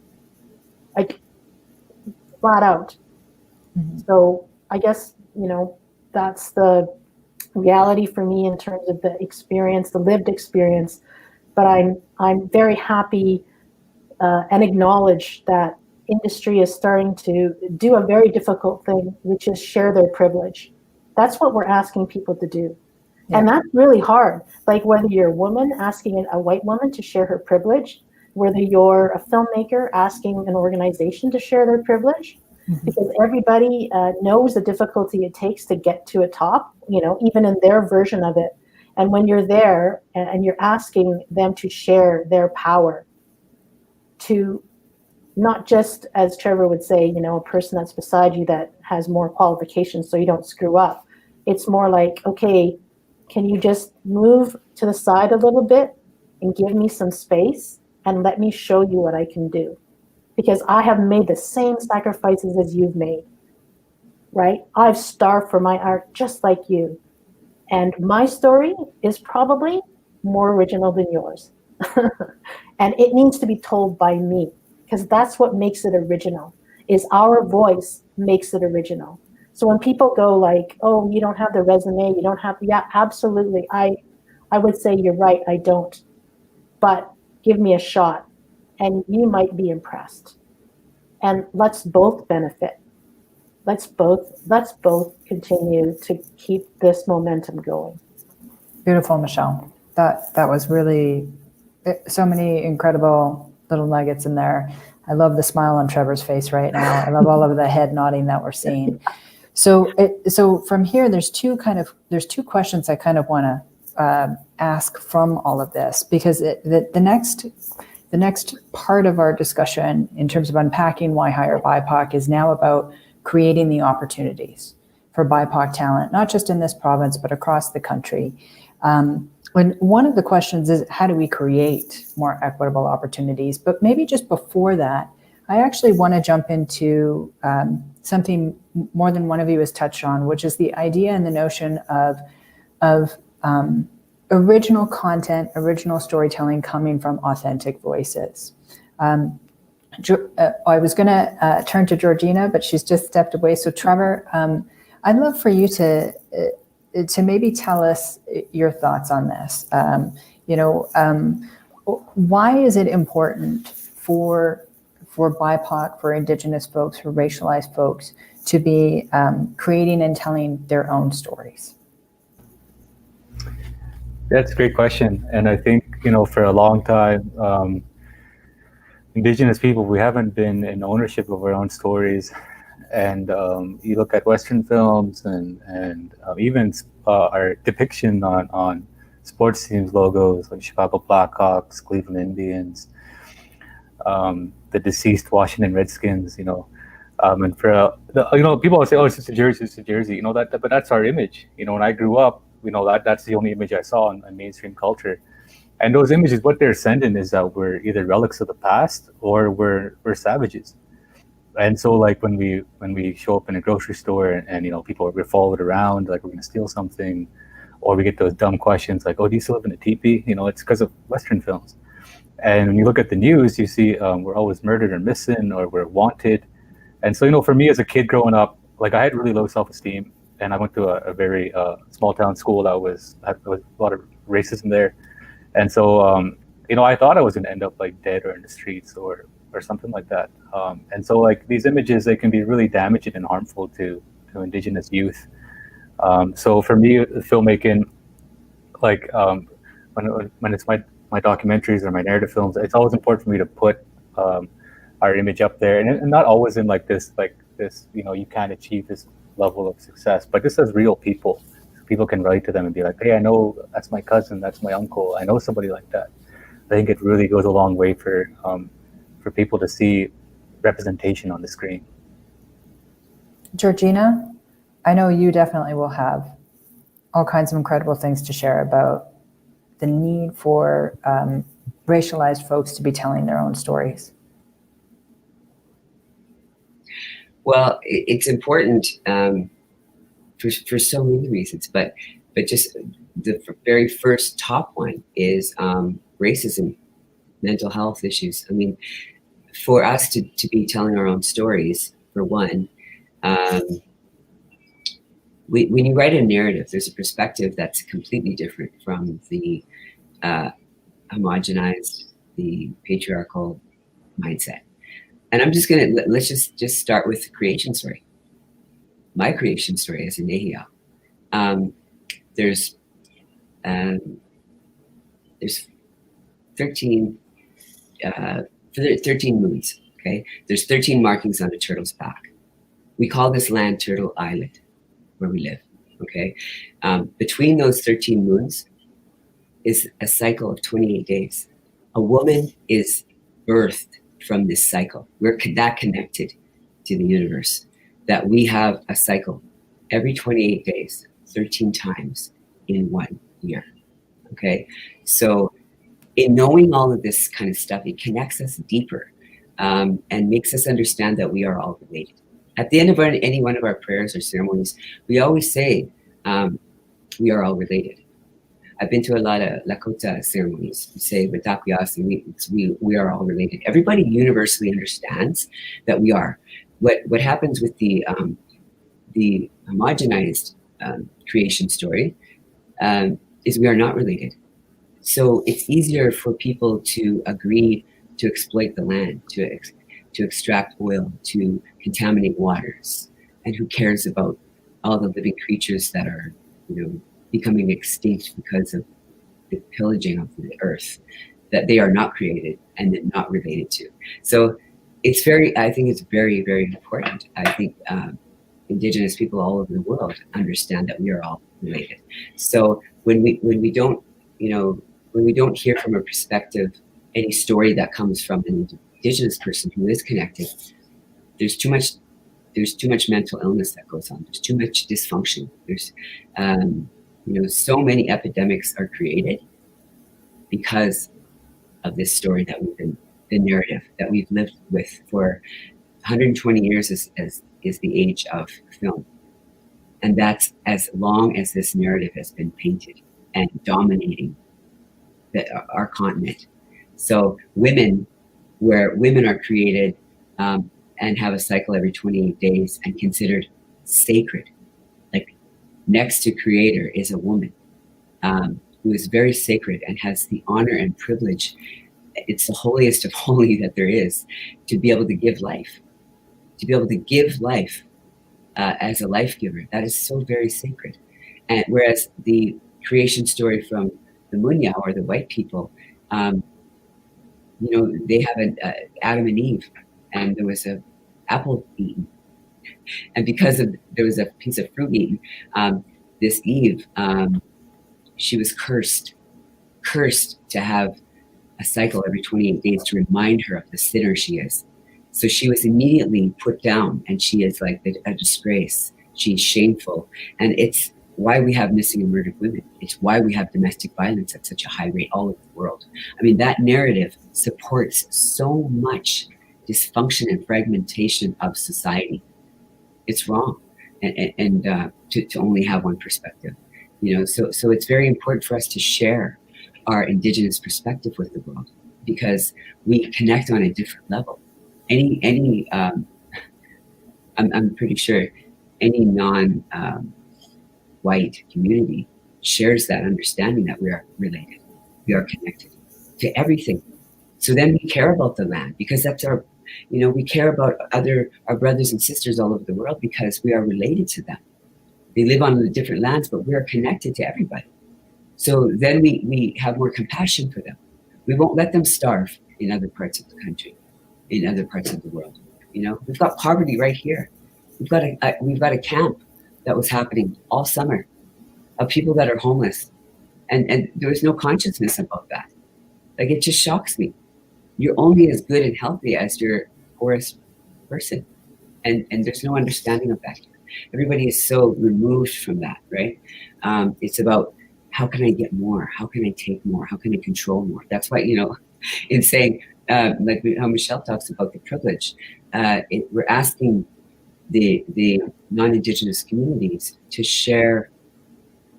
like flat out. Mm-hmm. So I guess, that's the reality for me in terms of the experience, the lived experience. But I'm very happy and acknowledge that industry is starting to do a very difficult thing, which is share their privilege. That's what we're asking people to do. Yeah. And that's really hard. Like whether you're a woman asking a white woman to share her privilege, whether you're a filmmaker asking an organization to share their privilege, mm-hmm. because everybody knows the difficulty it takes to get to a top, even in their version of it. And when you're there and you're asking them to share their power, to not just, as Trevor would say, a person that's beside you that has more qualifications so you don't screw up. It's more like, okay, can you just move to the side a little bit and give me some space and let me show you what I can do? Because I have made the same sacrifices as you've made, right? I've starved for my art just like you. And my story is probably more original than yours. And it needs to be told by me, because that's what makes it original, is our voice makes it original. So when people go like, oh, you don't have the resume, you don't have, yeah, absolutely. I would say you're right, I don't. But give me a shot and you might be impressed. And let's both benefit. Let's both continue to keep this momentum going. Beautiful, Michelle. That was really so many incredible little nuggets in there. I love the smile on Trevor's face right now. I love all of the head nodding that we're seeing. So from here, there's two questions I kind of want to ask from all of this, because the next part of our discussion in terms of unpacking why Hire BIPOC is now about creating the opportunities for BIPOC talent, not just in this province, but across the country. When one of the questions is, how do we create more equitable opportunities? But maybe just before that, I actually want to jump into something more than one of you has touched on, which is the idea and the notion of original content, original storytelling coming from authentic voices. I was going to turn to Georgina, but she's just stepped away. So Trevor, I'd love for you to maybe tell us your thoughts on this. Why is it important for BIPOC, for Indigenous folks, for racialized folks to be creating and telling their own stories? That's a great question. And I think, for a long time, Indigenous people, we haven't been in ownership of our own stories. And you look at Western films and even our depiction on sports teams logos like Chicago Blackhawks, Cleveland Indians, the deceased Washington Redskins, and for people always say, "Oh, it's just a jersey," but that's our image. When I grew up, that's the only image I saw in mainstream culture, and those images, what they're sending is that we're either relics of the past or we're savages. And so, like when we show up in a grocery store and we're followed around like we're going to steal something, or we get those dumb questions like, "Oh, do you still live in a teepee?" It's because of Western films. And when you look at the news, you see we're always murdered or missing, or we're wanted. And so, for me as a kid growing up, like I had really low self-esteem, and I went to a very small town school that had a lot of racism there. And so, I thought I was going to end up like dead or in the streets or something like that. And so, like these images, they can be really damaging and harmful to Indigenous youth. So for me, filmmaking, like when it's my documentaries or my narrative films, it's always important for me to put our image up there, and not always in like this, you can't achieve this level of success, but just as real people. People can write to them and be like, "Hey, I know that's my cousin, that's my uncle. I know somebody like that." I think it really goes a long way for people to see representation on the screen. Georgina, I know you definitely will have all kinds of incredible things to share about the need for racialized folks to be telling their own stories. Well, it's important for so many reasons, but just the very first top one is racism, mental health issues. I mean, for us to be telling our own stories, for one, when you write a narrative, there's a perspective that's completely different from the homogenized, the patriarchal mindset. And I'm just let's just start with the creation story. My creation story as a Nehiyah. There's 13 moons. Okay, there's 13 markings on a turtle's back. We call this land Turtle Island, where we live. Okay, between those 13 moons is a cycle of 28 days. A woman is birthed from this cycle. We're that connected to the universe that we have a cycle every 28 days, 13 times in 1 year. Okay, so in knowing all of this kind of stuff, it connects us deeper and makes us understand that we are all related. At the end of any one of our prayers or ceremonies, we always say we are all related. I've been to a lot of Lakota ceremonies. We say we are all related. Everybody universally understands that we are. What happens with the homogenized creation story is we are not related. So it's easier for people to agree to exploit the land, to extract oil, to contaminate waters. And who cares about all the living creatures that are, becoming extinct because of the pillaging of the earth, that they are not created and not related to. So I think it's very, very important. I think Indigenous people all over the world understand that we are all related. So when we don't, when we don't hear from a perspective, any story that comes from an Indigenous person who is connected, there's too much mental illness that goes on. There's too much dysfunction. There's, so many epidemics are created because of this story that the narrative that we've lived with for 120 years is the age of film. And that's as long as this narrative has been painted and dominating our continent. So where women are created and have a cycle every 28 days and considered sacred, like next to creator is a woman who is very sacred and has the honor and privilege. It's the holiest of holy that there is, to be able to give life, as a life giver. That is so very sacred. And whereas the creation story from the Munya, or the white people, they have an Adam and Eve, and there was an apple eaten, and because there was a piece of fruit eaten, this Eve, she was cursed to have a cycle every 28 days to remind her of the sinner she is. So she was immediately put down, and she is like a disgrace. She's shameful. And it's why we have missing and murdered women. It's why we have domestic violence at such a high rate all over the world. I mean, that narrative supports so much dysfunction and fragmentation of society. It's wrong. And to only have one perspective, so it's very important for us to share our Indigenous perspective with the world, because we connect on a different level. I'm pretty sure any non-white community shares that understanding that we are related, we are connected to everything. So then we care about the land, because that's our, we care about our brothers and sisters all over the world because we are related to them. They live on the different lands, but we are connected to everybody. So then we have more compassion for them. We won't let them starve in other parts of the country, in other parts of the world. We've got poverty right here. We've got a camp that was happening all summer of people that are homeless, and there was no consciousness about that. Like, it just shocks me. You're only as good and healthy as your poorest person, and there's no understanding of that. Everybody is so removed from that, right? It's about, how can I get more? How can I take more? How can I control more? That's why, in saying, like how Michelle talks about the privilege, we're asking the non-Indigenous communities to share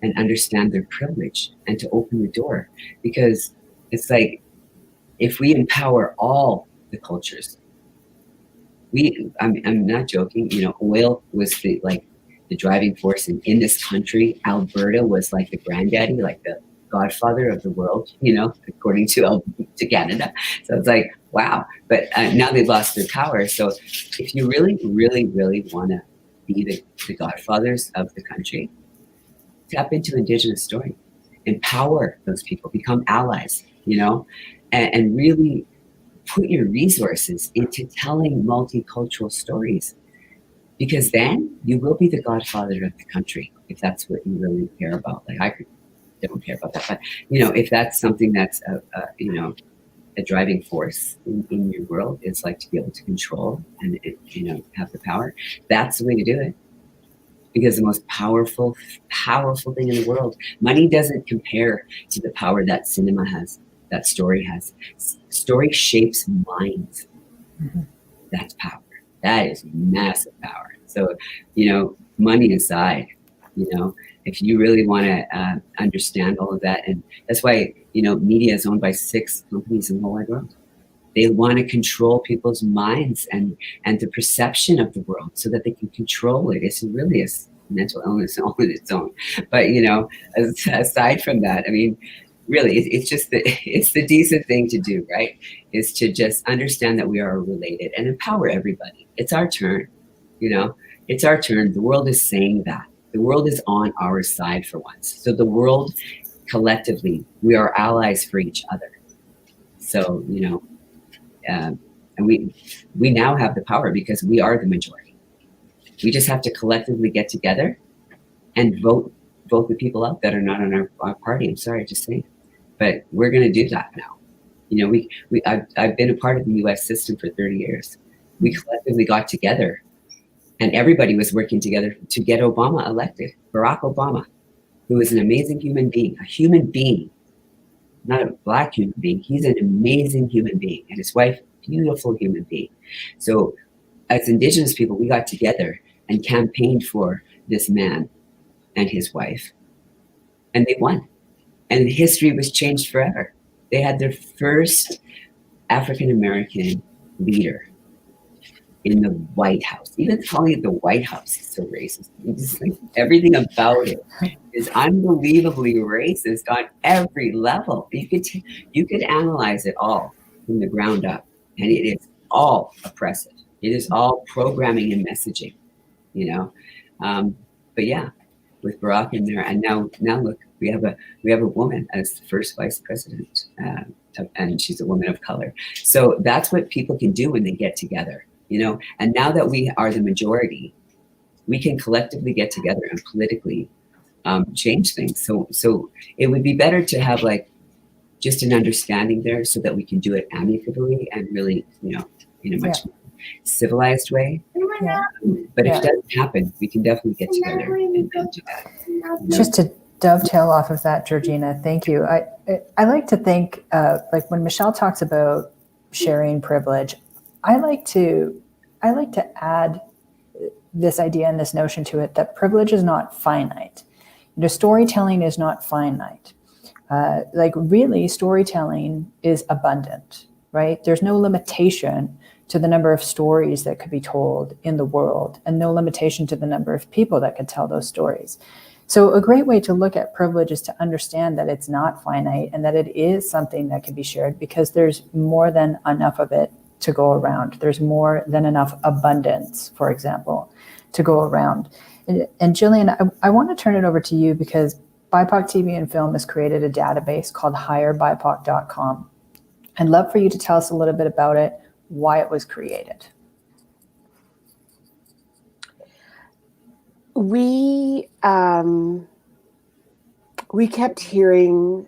and understand their privilege and to open the door. Because it's like, if we empower all the cultures, I'm not joking, oil was the driving force in this country. Alberta was like the granddaddy, like the godfather of the world, according to Canada. So it's like, wow. But now they've lost their power. So if you really, really, really want to be the godfathers of the country, tap into Indigenous story, empower those people, become allies, and really put your resources into telling multicultural stories, because then you will be the godfather of the country, if that's what you really care about. Like, I don't care about that, but if that's something that's a driving force in your world, it's like to be able to control and have the power. That's the way to do it, because the most powerful thing in the world, money doesn't compare to the power that cinema has, that story has. Story shapes minds. Mm-hmm. That's power. That is massive power. So, money aside, if you really want to understand all of that, and that's why, media is owned by 6 companies in the whole wide world. They want to control people's minds and the perception of the world so that they can control it. It's really a mental illness all in its own. But, aside from that, I mean, really, it's just it's the decent thing to do, right? Is to just understand that we are related and empower everybody. It's our turn, it's our turn. The world is saying that. The world is on our side for once. So the world, collectively, we are allies for each other. So, I And we now have the power because we are the majority. We just have to collectively get together and vote the people out that are not on our party. I'm sorry to say, but we're going to do that now. You know, I've been a part of the U.S. system for 30 years. We collectively got together, and everybody was working together to get Obama elected. Barack Obama, who is an amazing human being, not a Black human being. He's an amazing human being, and his wife, beautiful human being. So as Indigenous people, we got together and campaigned for this man and his wife, and they won. And history was changed forever. They had their first African-American leader in the White House. Even calling it the White House is so racist. Just like everything about it is unbelievably racist on every level. You could analyze it all from the ground up, and it is all oppressive. It is all programming and messaging, you know. But yeah, with Barack in there, and now look, we have a woman as the first vice president, and she's a woman of color. So that's what people can do when they get together, you know. And now that we are the majority, we can collectively get together and politically change things. So it would be better to have like just an understanding there, so that we can do it amicably and really, you know, in a much more civilized way. Yeah. But if it doesn't happen, we can definitely get together and do that. Just to dovetail off of that, Georgina, thank you. I like to think, like when Michelle talks about sharing privilege, I like to add this idea and this notion to it that privilege is not finite. You know, storytelling is not finite. Like really, storytelling is abundant, right? There's no limitation to the number of stories that could be told in the world, and no limitation to the number of people that could tell those stories. So a great way to look at privilege is to understand that it's not finite and that it is something that can be shared, because there's more than enough of it to go around. There's more than enough abundance, for example, to go around. And Gillian, I want to turn it over to you, because BIPOC TV and Film has created a database called HireBIPOC.com. I'd love for you to tell us a little bit about it, why it was created. We kept hearing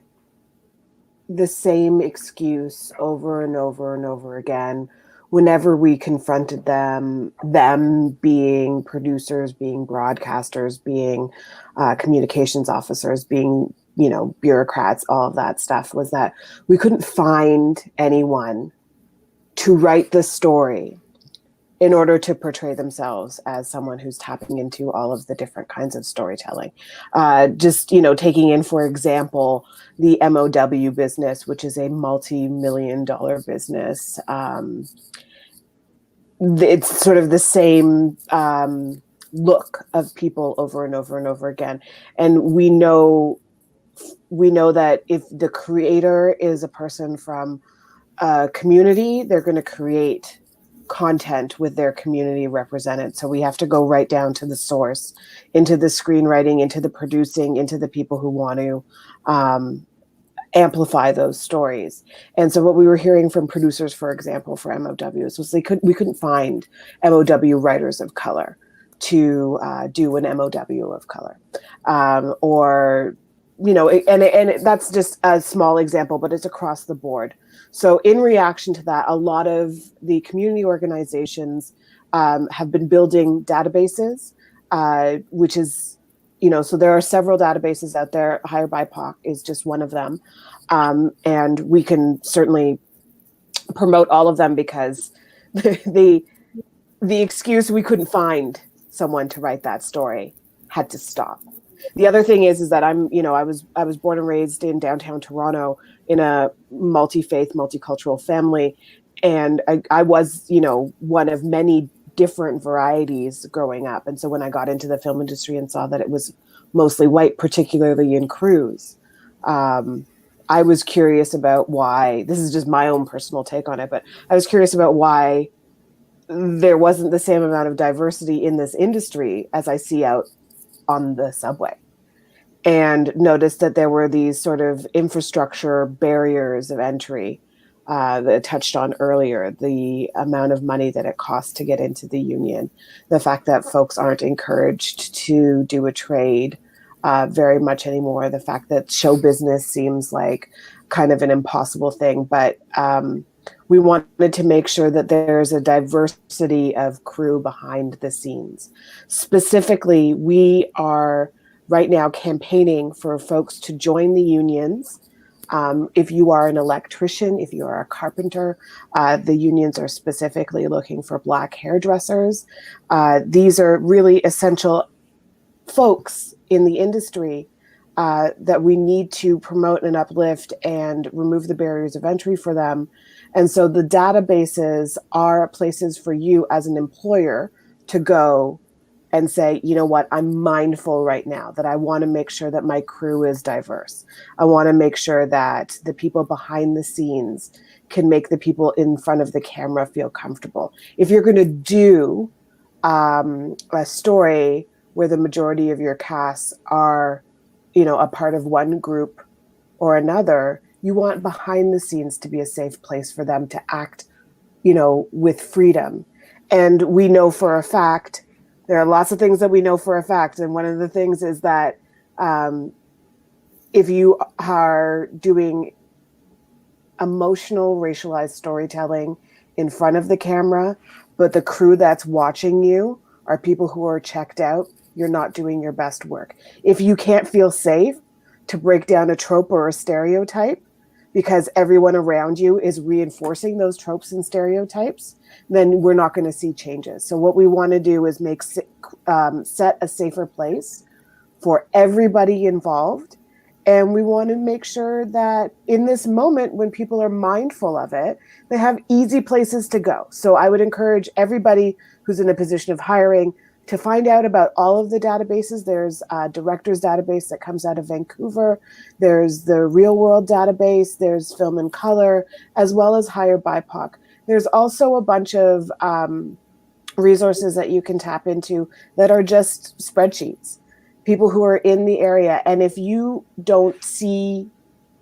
the same excuse over and over and over again whenever we confronted them being producers, being broadcasters, being communications officers, being, you know, bureaucrats, all of that stuff, was that we couldn't find anyone to write the story in order to portray themselves as someone who's tapping into all of the different kinds of storytelling. Just, you know, taking in, for example, the MOW business, which is a multi-million-dollar business. It's sort of the same look of people over and over and over again. And we know that if the creator is a person from a community, they're going to create content with their community represented. So we have to go right down to the source, into the screenwriting, into the producing, into the people who want to amplify those stories. And so what we were hearing from producers, for example, for MOWs, was we couldn't find MOW writers of color to do an MOW of color, or, you know, and that's just a small example, but it's across the board. So in reaction to that, a lot of the community organizations have been building databases, which is, you know, so there are several databases out there. Hire BIPOC is just one of them. And we can certainly promote all of them, because the excuse we couldn't find someone to write that story had to stop. The other thing is that I was born and raised in downtown Toronto in a multi-faith, multicultural family. And I was, you know, one of many different varieties growing up. And so when I got into the film industry and saw that it was mostly white, particularly in crews, I was curious about why. This is just my own personal take on it, but I was curious about why there wasn't the same amount of diversity in this industry as I see out on the subway, and noticed that there were these sort of infrastructure barriers of entry that touched on earlier, the amount of money that it costs to get into the union, the fact that folks aren't encouraged to do a trade very much anymore, the fact that show business seems like kind of an impossible thing, but we wanted to make sure that there's a diversity of crew behind the scenes. Specifically, we are right now campaigning for folks to join the unions. If you are an electrician, if you are a carpenter, the unions are specifically looking for Black hairdressers. These are really essential folks in the industry that we need to promote and uplift and remove the barriers of entry for them. And so the databases are places for you as an employer to go and say, you know what, I'm mindful right now that I want to make sure that my crew is diverse. I want to make sure that the people behind the scenes can make the people in front of the camera feel comfortable. If you're going to do a story where the majority of your casts are, you know, a part of one group or another, you want behind the scenes to be a safe place for them to act, you know, with freedom. And we know for a fact, there are lots of things that we know for a fact. And one of the things is that if you are doing emotional racialized storytelling in front of the camera, but the crew that's watching you are people who are checked out, you're not doing your best work. If you can't feel safe to break down a trope or a stereotype because everyone around you is reinforcing those tropes and stereotypes, then we're not going to see changes. So what we want to do is set a safer place for everybody involved. And we want to make sure that in this moment, when people are mindful of it, they have easy places to go. So I would encourage everybody who's in a position of hiring to find out about all of the databases. There's a director's database that comes out of Vancouver. There's the Real World database. There's Film and Color, as well as Hire BIPOC. There's also a bunch of resources that you can tap into that are just spreadsheets, people who are in the area. And if you don't see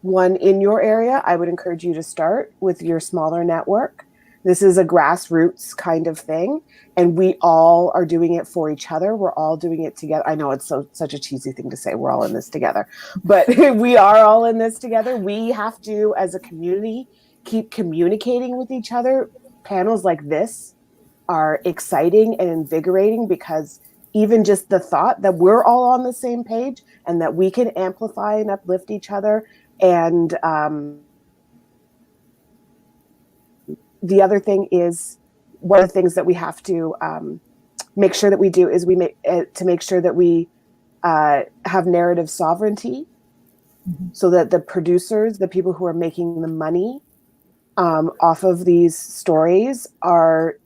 one in your area, I would encourage you to start with your smaller network. This is a grassroots kind of thing, and we all are doing it for each other. We're all doing it together. I know it's such a cheesy thing to say, we're all in this together, but we are all in this together. We have to, as a community, keep communicating with each other. Panels like this are exciting and invigorating because even just the thought that we're all on the same page and that we can amplify and uplift each other. And the other thing is, one of the things that we have to make sure that we do is to make sure that we have narrative sovereignty, so that the producers, the people who are making the money off of these stories, are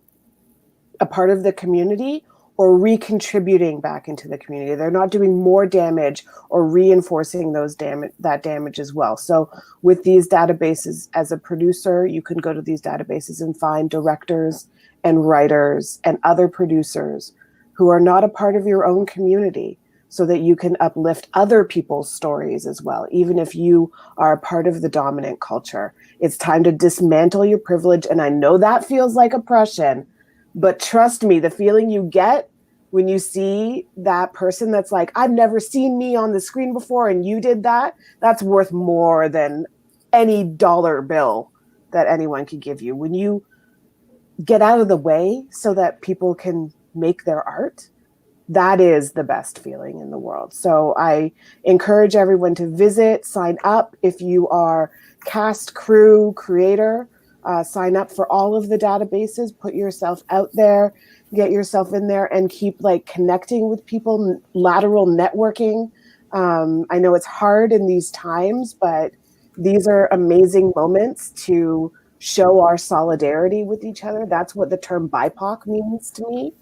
a part of the community or recontributing back into the community. They're not doing more damage or reinforcing that damage as well. So with these databases, as a producer, you can go to these databases and find directors and writers and other producers who are not a part of your own community, so that you can uplift other people's stories as well, even if you are a part of the dominant culture. It's time to dismantle your privilege. And I know that feels like oppression, but trust me, the feeling you get when you see that person that's like, I've never seen me on the screen before and you did that, that's worth more than any dollar bill that anyone could give you. When you get out of the way so that people can make their art, that is the best feeling in the world. So I encourage everyone to visit, sign up. If you are cast, crew, creator, sign up for all of the databases, put yourself out there, get yourself in there, and keep connecting with people, lateral networking. I know it's hard in these times, but these are amazing moments to show our solidarity with each other. That's what the term BIPOC means to me.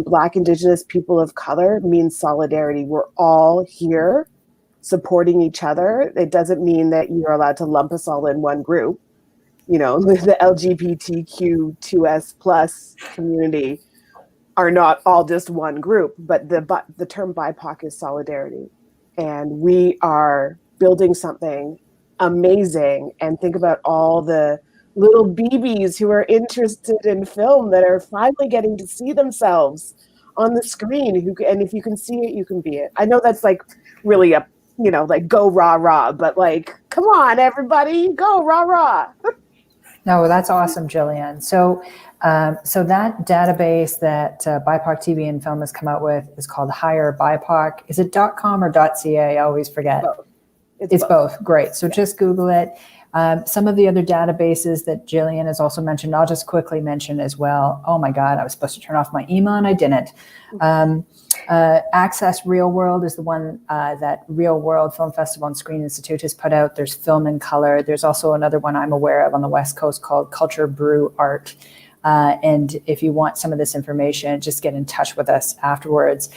Black, Indigenous, people of color means solidarity. We're all here supporting each other. It doesn't mean that you're allowed to lump us all in one group. You know, the LGBTQ2S plus community are not all just one group, but the term BIPOC is solidarity. And we are building something amazing. And think about all the little BBs who are interested in film that are finally getting to see themselves on the screen. And if you can see it, you can be it. I know that's like really a, like go rah rah, but like, come on, everybody, go rah rah. No, that's awesome, Gillian. So that database that BIPOC TV and Film has come out with is called Hire BIPOC. Is it .com or .ca? I always forget. Both. It's both. Great. So just Google it. Some of the other databases that Gillian has also mentioned, I'll just quickly mention as well. Oh my God, I was supposed to turn off my email and I didn't. Access Real World is the one that Real World Film Festival and Screen Institute has put out. There's Film in Color. There's also another one I'm aware of on the West Coast called Culture Brew Art. And if you want some of this information, just get in touch with us afterwards.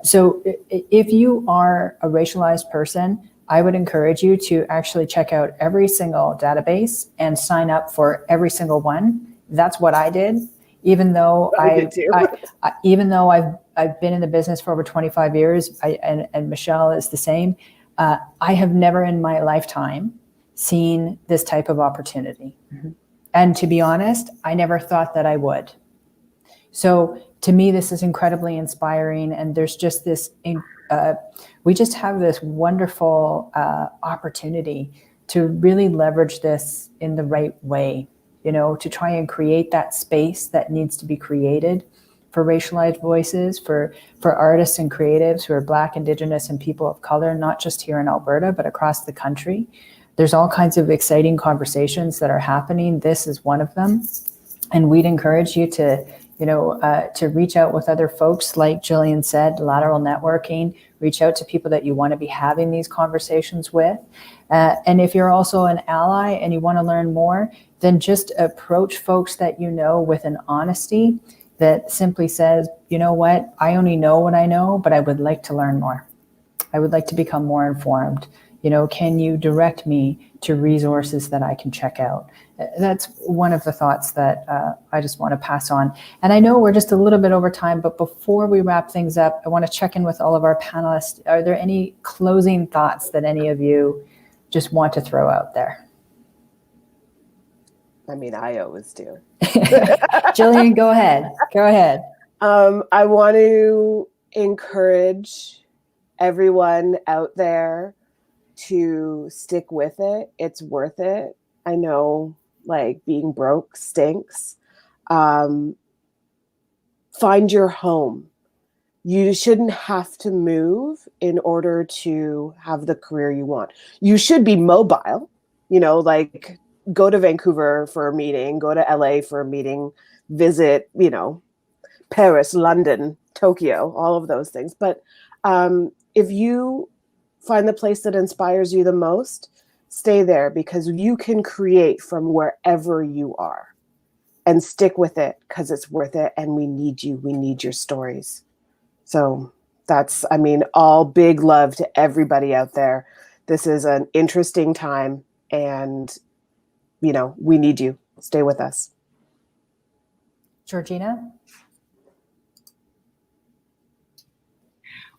So if you are a racialized person, I would encourage you to actually check out every single database and sign up for every single one. That's what I did, even though I've been in the business for over 25 years, and Michelle is the same. I have never in my lifetime seen this type of opportunity. Mm-hmm. And to be honest, I never thought that I would. So to me, this is incredibly inspiring. And there's just this, we just have this wonderful opportunity to really leverage this in the right way, to try and create that space that needs to be created for racialized voices, for artists and creatives who are Black, Indigenous, and people of color, not just here in Alberta, but across the country. There's all kinds of exciting conversations that are happening. This is one of them. And we'd encourage you to reach out with other folks, like Gillian said, lateral networking, reach out to people that you want to be having these conversations with. And if you're also an ally and you want to learn more, then just approach folks that you know with an honesty that simply says, you know what, I only know what I know, but I would like to learn more. I would like to become more informed. Can you direct me to resources that I can check out? That's one of the thoughts that I just want to pass on. And I know we're just a little bit over time, but before we wrap things up, I want to check in with all of our panelists. Are there any closing thoughts that any of you just want to throw out there? I mean, I always do. Gillian, go ahead. Go ahead. I want to encourage everyone out there to stick with it. It's worth it. I know, like, being broke stinks. Find your home. You shouldn't have to move in order to have the career you want. You should be mobile, like go to Vancouver for a meeting, go to LA for a meeting, visit, Paris, London, Tokyo, all of those things. But if you find the place that inspires you the most, stay there, because you can create from wherever you are, and stick with it because it's worth it. And we need you. We need your stories. So that's, all big love to everybody out there. This is an interesting time, and, we need you. Stay with us. Georgina?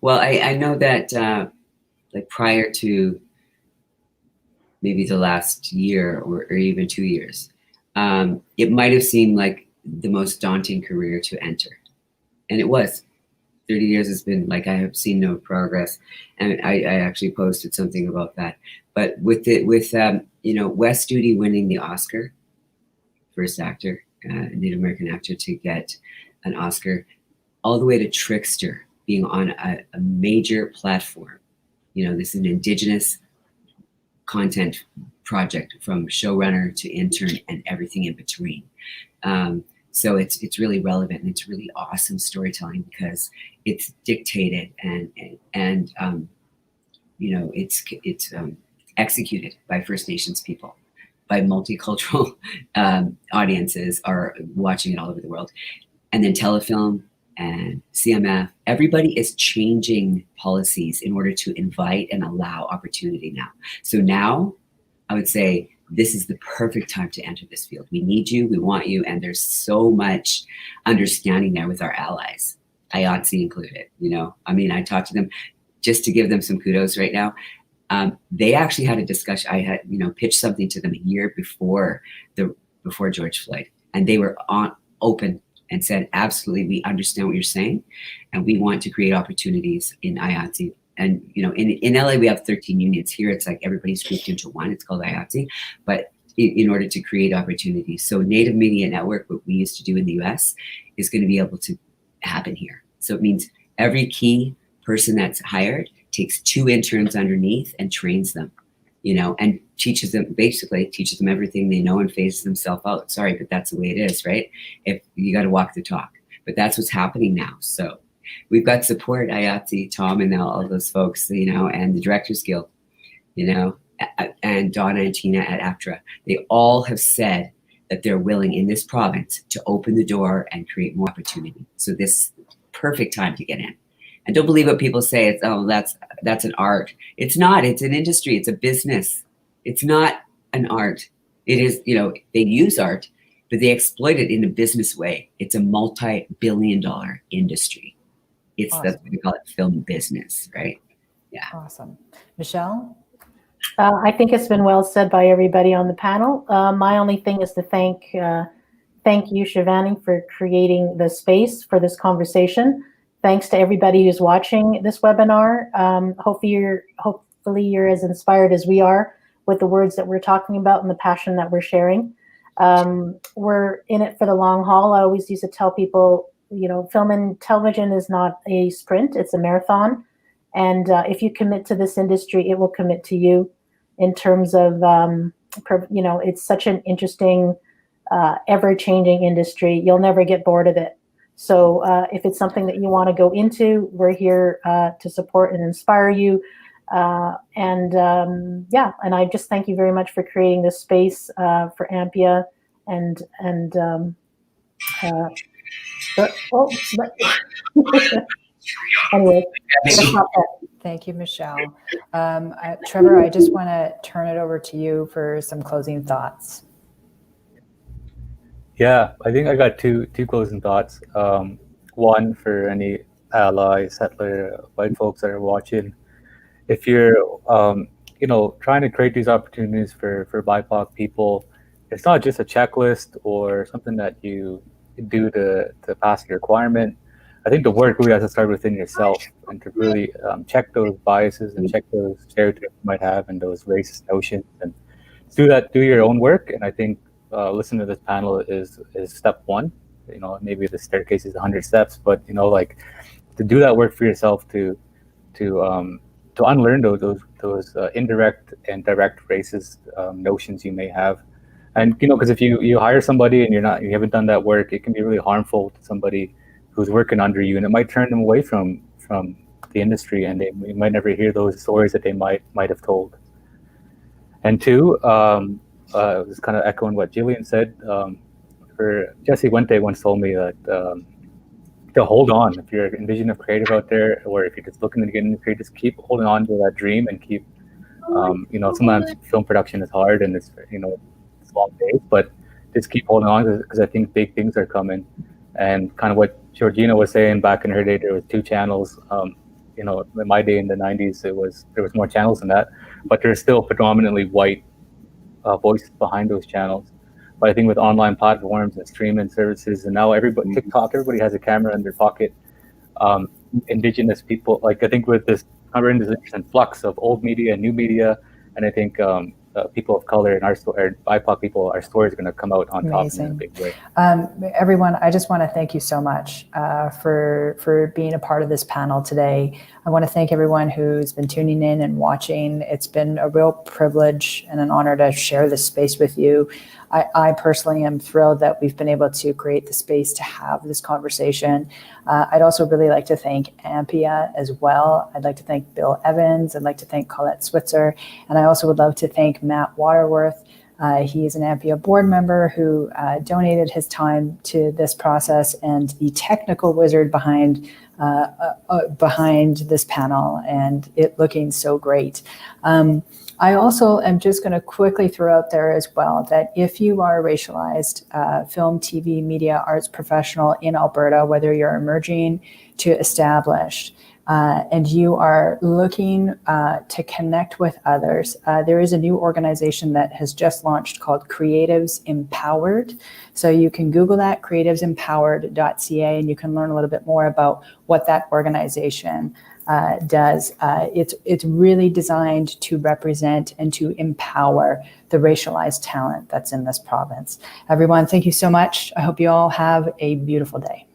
Well, I know that prior to maybe the last year or even 2 years, it might have seemed like the most daunting career to enter. And it was. 30 years has been like, I have seen no progress. And I actually posted something about that. But with Wes Studi winning the Oscar, first actor, Native American actor to get an Oscar, all the way to Trickster being on a major platform. This is an Indigenous content project, from showrunner to intern and everything in between. So it's really relevant, and it's really awesome storytelling because it's dictated and it's executed by First Nations people, by multicultural audiences are watching it all over the world, and then Telefilm and CMF. Everybody is changing policies in order to invite and allow opportunity now. So now, I would say, this is the perfect time to enter this field. We need you, we want you, and there's so much understanding there with our allies, IATSE included. I talk to them just to give them some kudos right now. They actually had a discussion. I had, pitched something to them a year before George Floyd, and they were open and said, absolutely, we understand what you're saying, and we want to create opportunities in IATSE. And in LA we have 13 unions. Here it's like everybody's grouped into one. It's called IATSE, but in order to create opportunities. So Native Media Network, what we used to do in the US, is going to be able to happen here. So it means every key person that's hired takes 2 interns underneath and trains them, and teaches them everything they know and phases themselves out. Sorry, but that's the way it is, right? If you got to walk the talk, but that's what's happening now. So we've got support, IATSE, Tom, and all those folks, and the Directors Guild, and Donna and Tina at ACTRA. They all have said that they're willing in this province to open the door and create more opportunity. So this perfect time to get in. And don't believe what people say. It's, oh, that's an art. It's not. It's an industry. It's a business. It's not an art. It is, they use art, but they exploit it in a business way. It's a multi-billion-dollar industry. It's Awesome. That's what we call it, film business, right? Yeah. Awesome. Michelle? I think it's been well said by everybody on the panel. My only thing is to thank you, Shivani, for creating the space for this conversation. Thanks to everybody who's watching this webinar. Hopefully you're as inspired as we are with the words that we're talking about and the passion that we're sharing. We're in it for the long haul. I always used to tell people, film and television is not a sprint, it's a marathon. And if you commit to this industry, it will commit to you in terms of, it's such an interesting, ever-changing industry. You'll never get bored of it. So if it's something that you want to go into, we're here to support and inspire you. And I just thank you very much for creating this space for AMPIA anyway, Thank you, Michelle. Trevor, I just want to turn it over to you for some closing thoughts. Yeah, I think I got two closing thoughts. One, for any ally, settler, white folks that are watching, if you're, trying to create these opportunities for BIPOC people, it's not just a checklist or something that you do to pass the requirement. I think the work really has to start within yourself and to really check those biases and check those stereotypes you might have and those racist notions, and do your own work. And I think listening to this panel is step one. Maybe the staircase is 100 steps, but to do that work for yourself, to unlearn those indirect and direct racist notions you may have. And because if you hire somebody and you haven't done that work, it can be really harmful to somebody who's working under you, and it might turn them away from the industry, and you might never hear those stories that they might have told. And two, just kind of echoing what Gillian said, Jesse Wente once told me that to hold on. If you're an Indigenous creative out there, or if you're just looking to get into creative, just keep holding on to that dream and keep, sometimes film production is hard and it's long days, but just keep holding on, because I think big things are coming. And kind of what Georgina was saying, back in her day, there was 2 channels. In my day in the 90s, there was more channels than that, but there's still predominantly white voices behind those channels. But I think with online platforms and streaming services, and now TikTok, everybody has a camera in their pocket. Indigenous people, I think with this current flux of old media and new media, and I think people of color and our BIPOC people, our story is going to come out on top in a big way. Everyone, I just want to thank you so much for being a part of this panel today. I want to thank everyone who's been tuning in and watching. It's been a real privilege and an honor to share this space with you. I personally am thrilled that we've been able to create the space to have this conversation. I'd also really like to thank AMPIA as well. I'd like to thank Bill Evans. I'd like to thank Colette Switzer. And I also would love to thank Matt Waterworth. He is an AMPIA board member who donated his time to this process, and the technical wizard behind this panel, and it looking so great. I also am just going to quickly throw out there as well that if you are a racialized film, TV, media, arts professional in Alberta, whether you're emerging to established, and you are looking to connect with others, there is a new organization that has just launched called Creatives Empowered. So you can Google that, creativesempowered.ca, and you can learn a little bit more about what that organization does. It's really designed to represent and to empower the racialized talent that's in this province. Everyone, thank you so much. I hope you all have a beautiful day.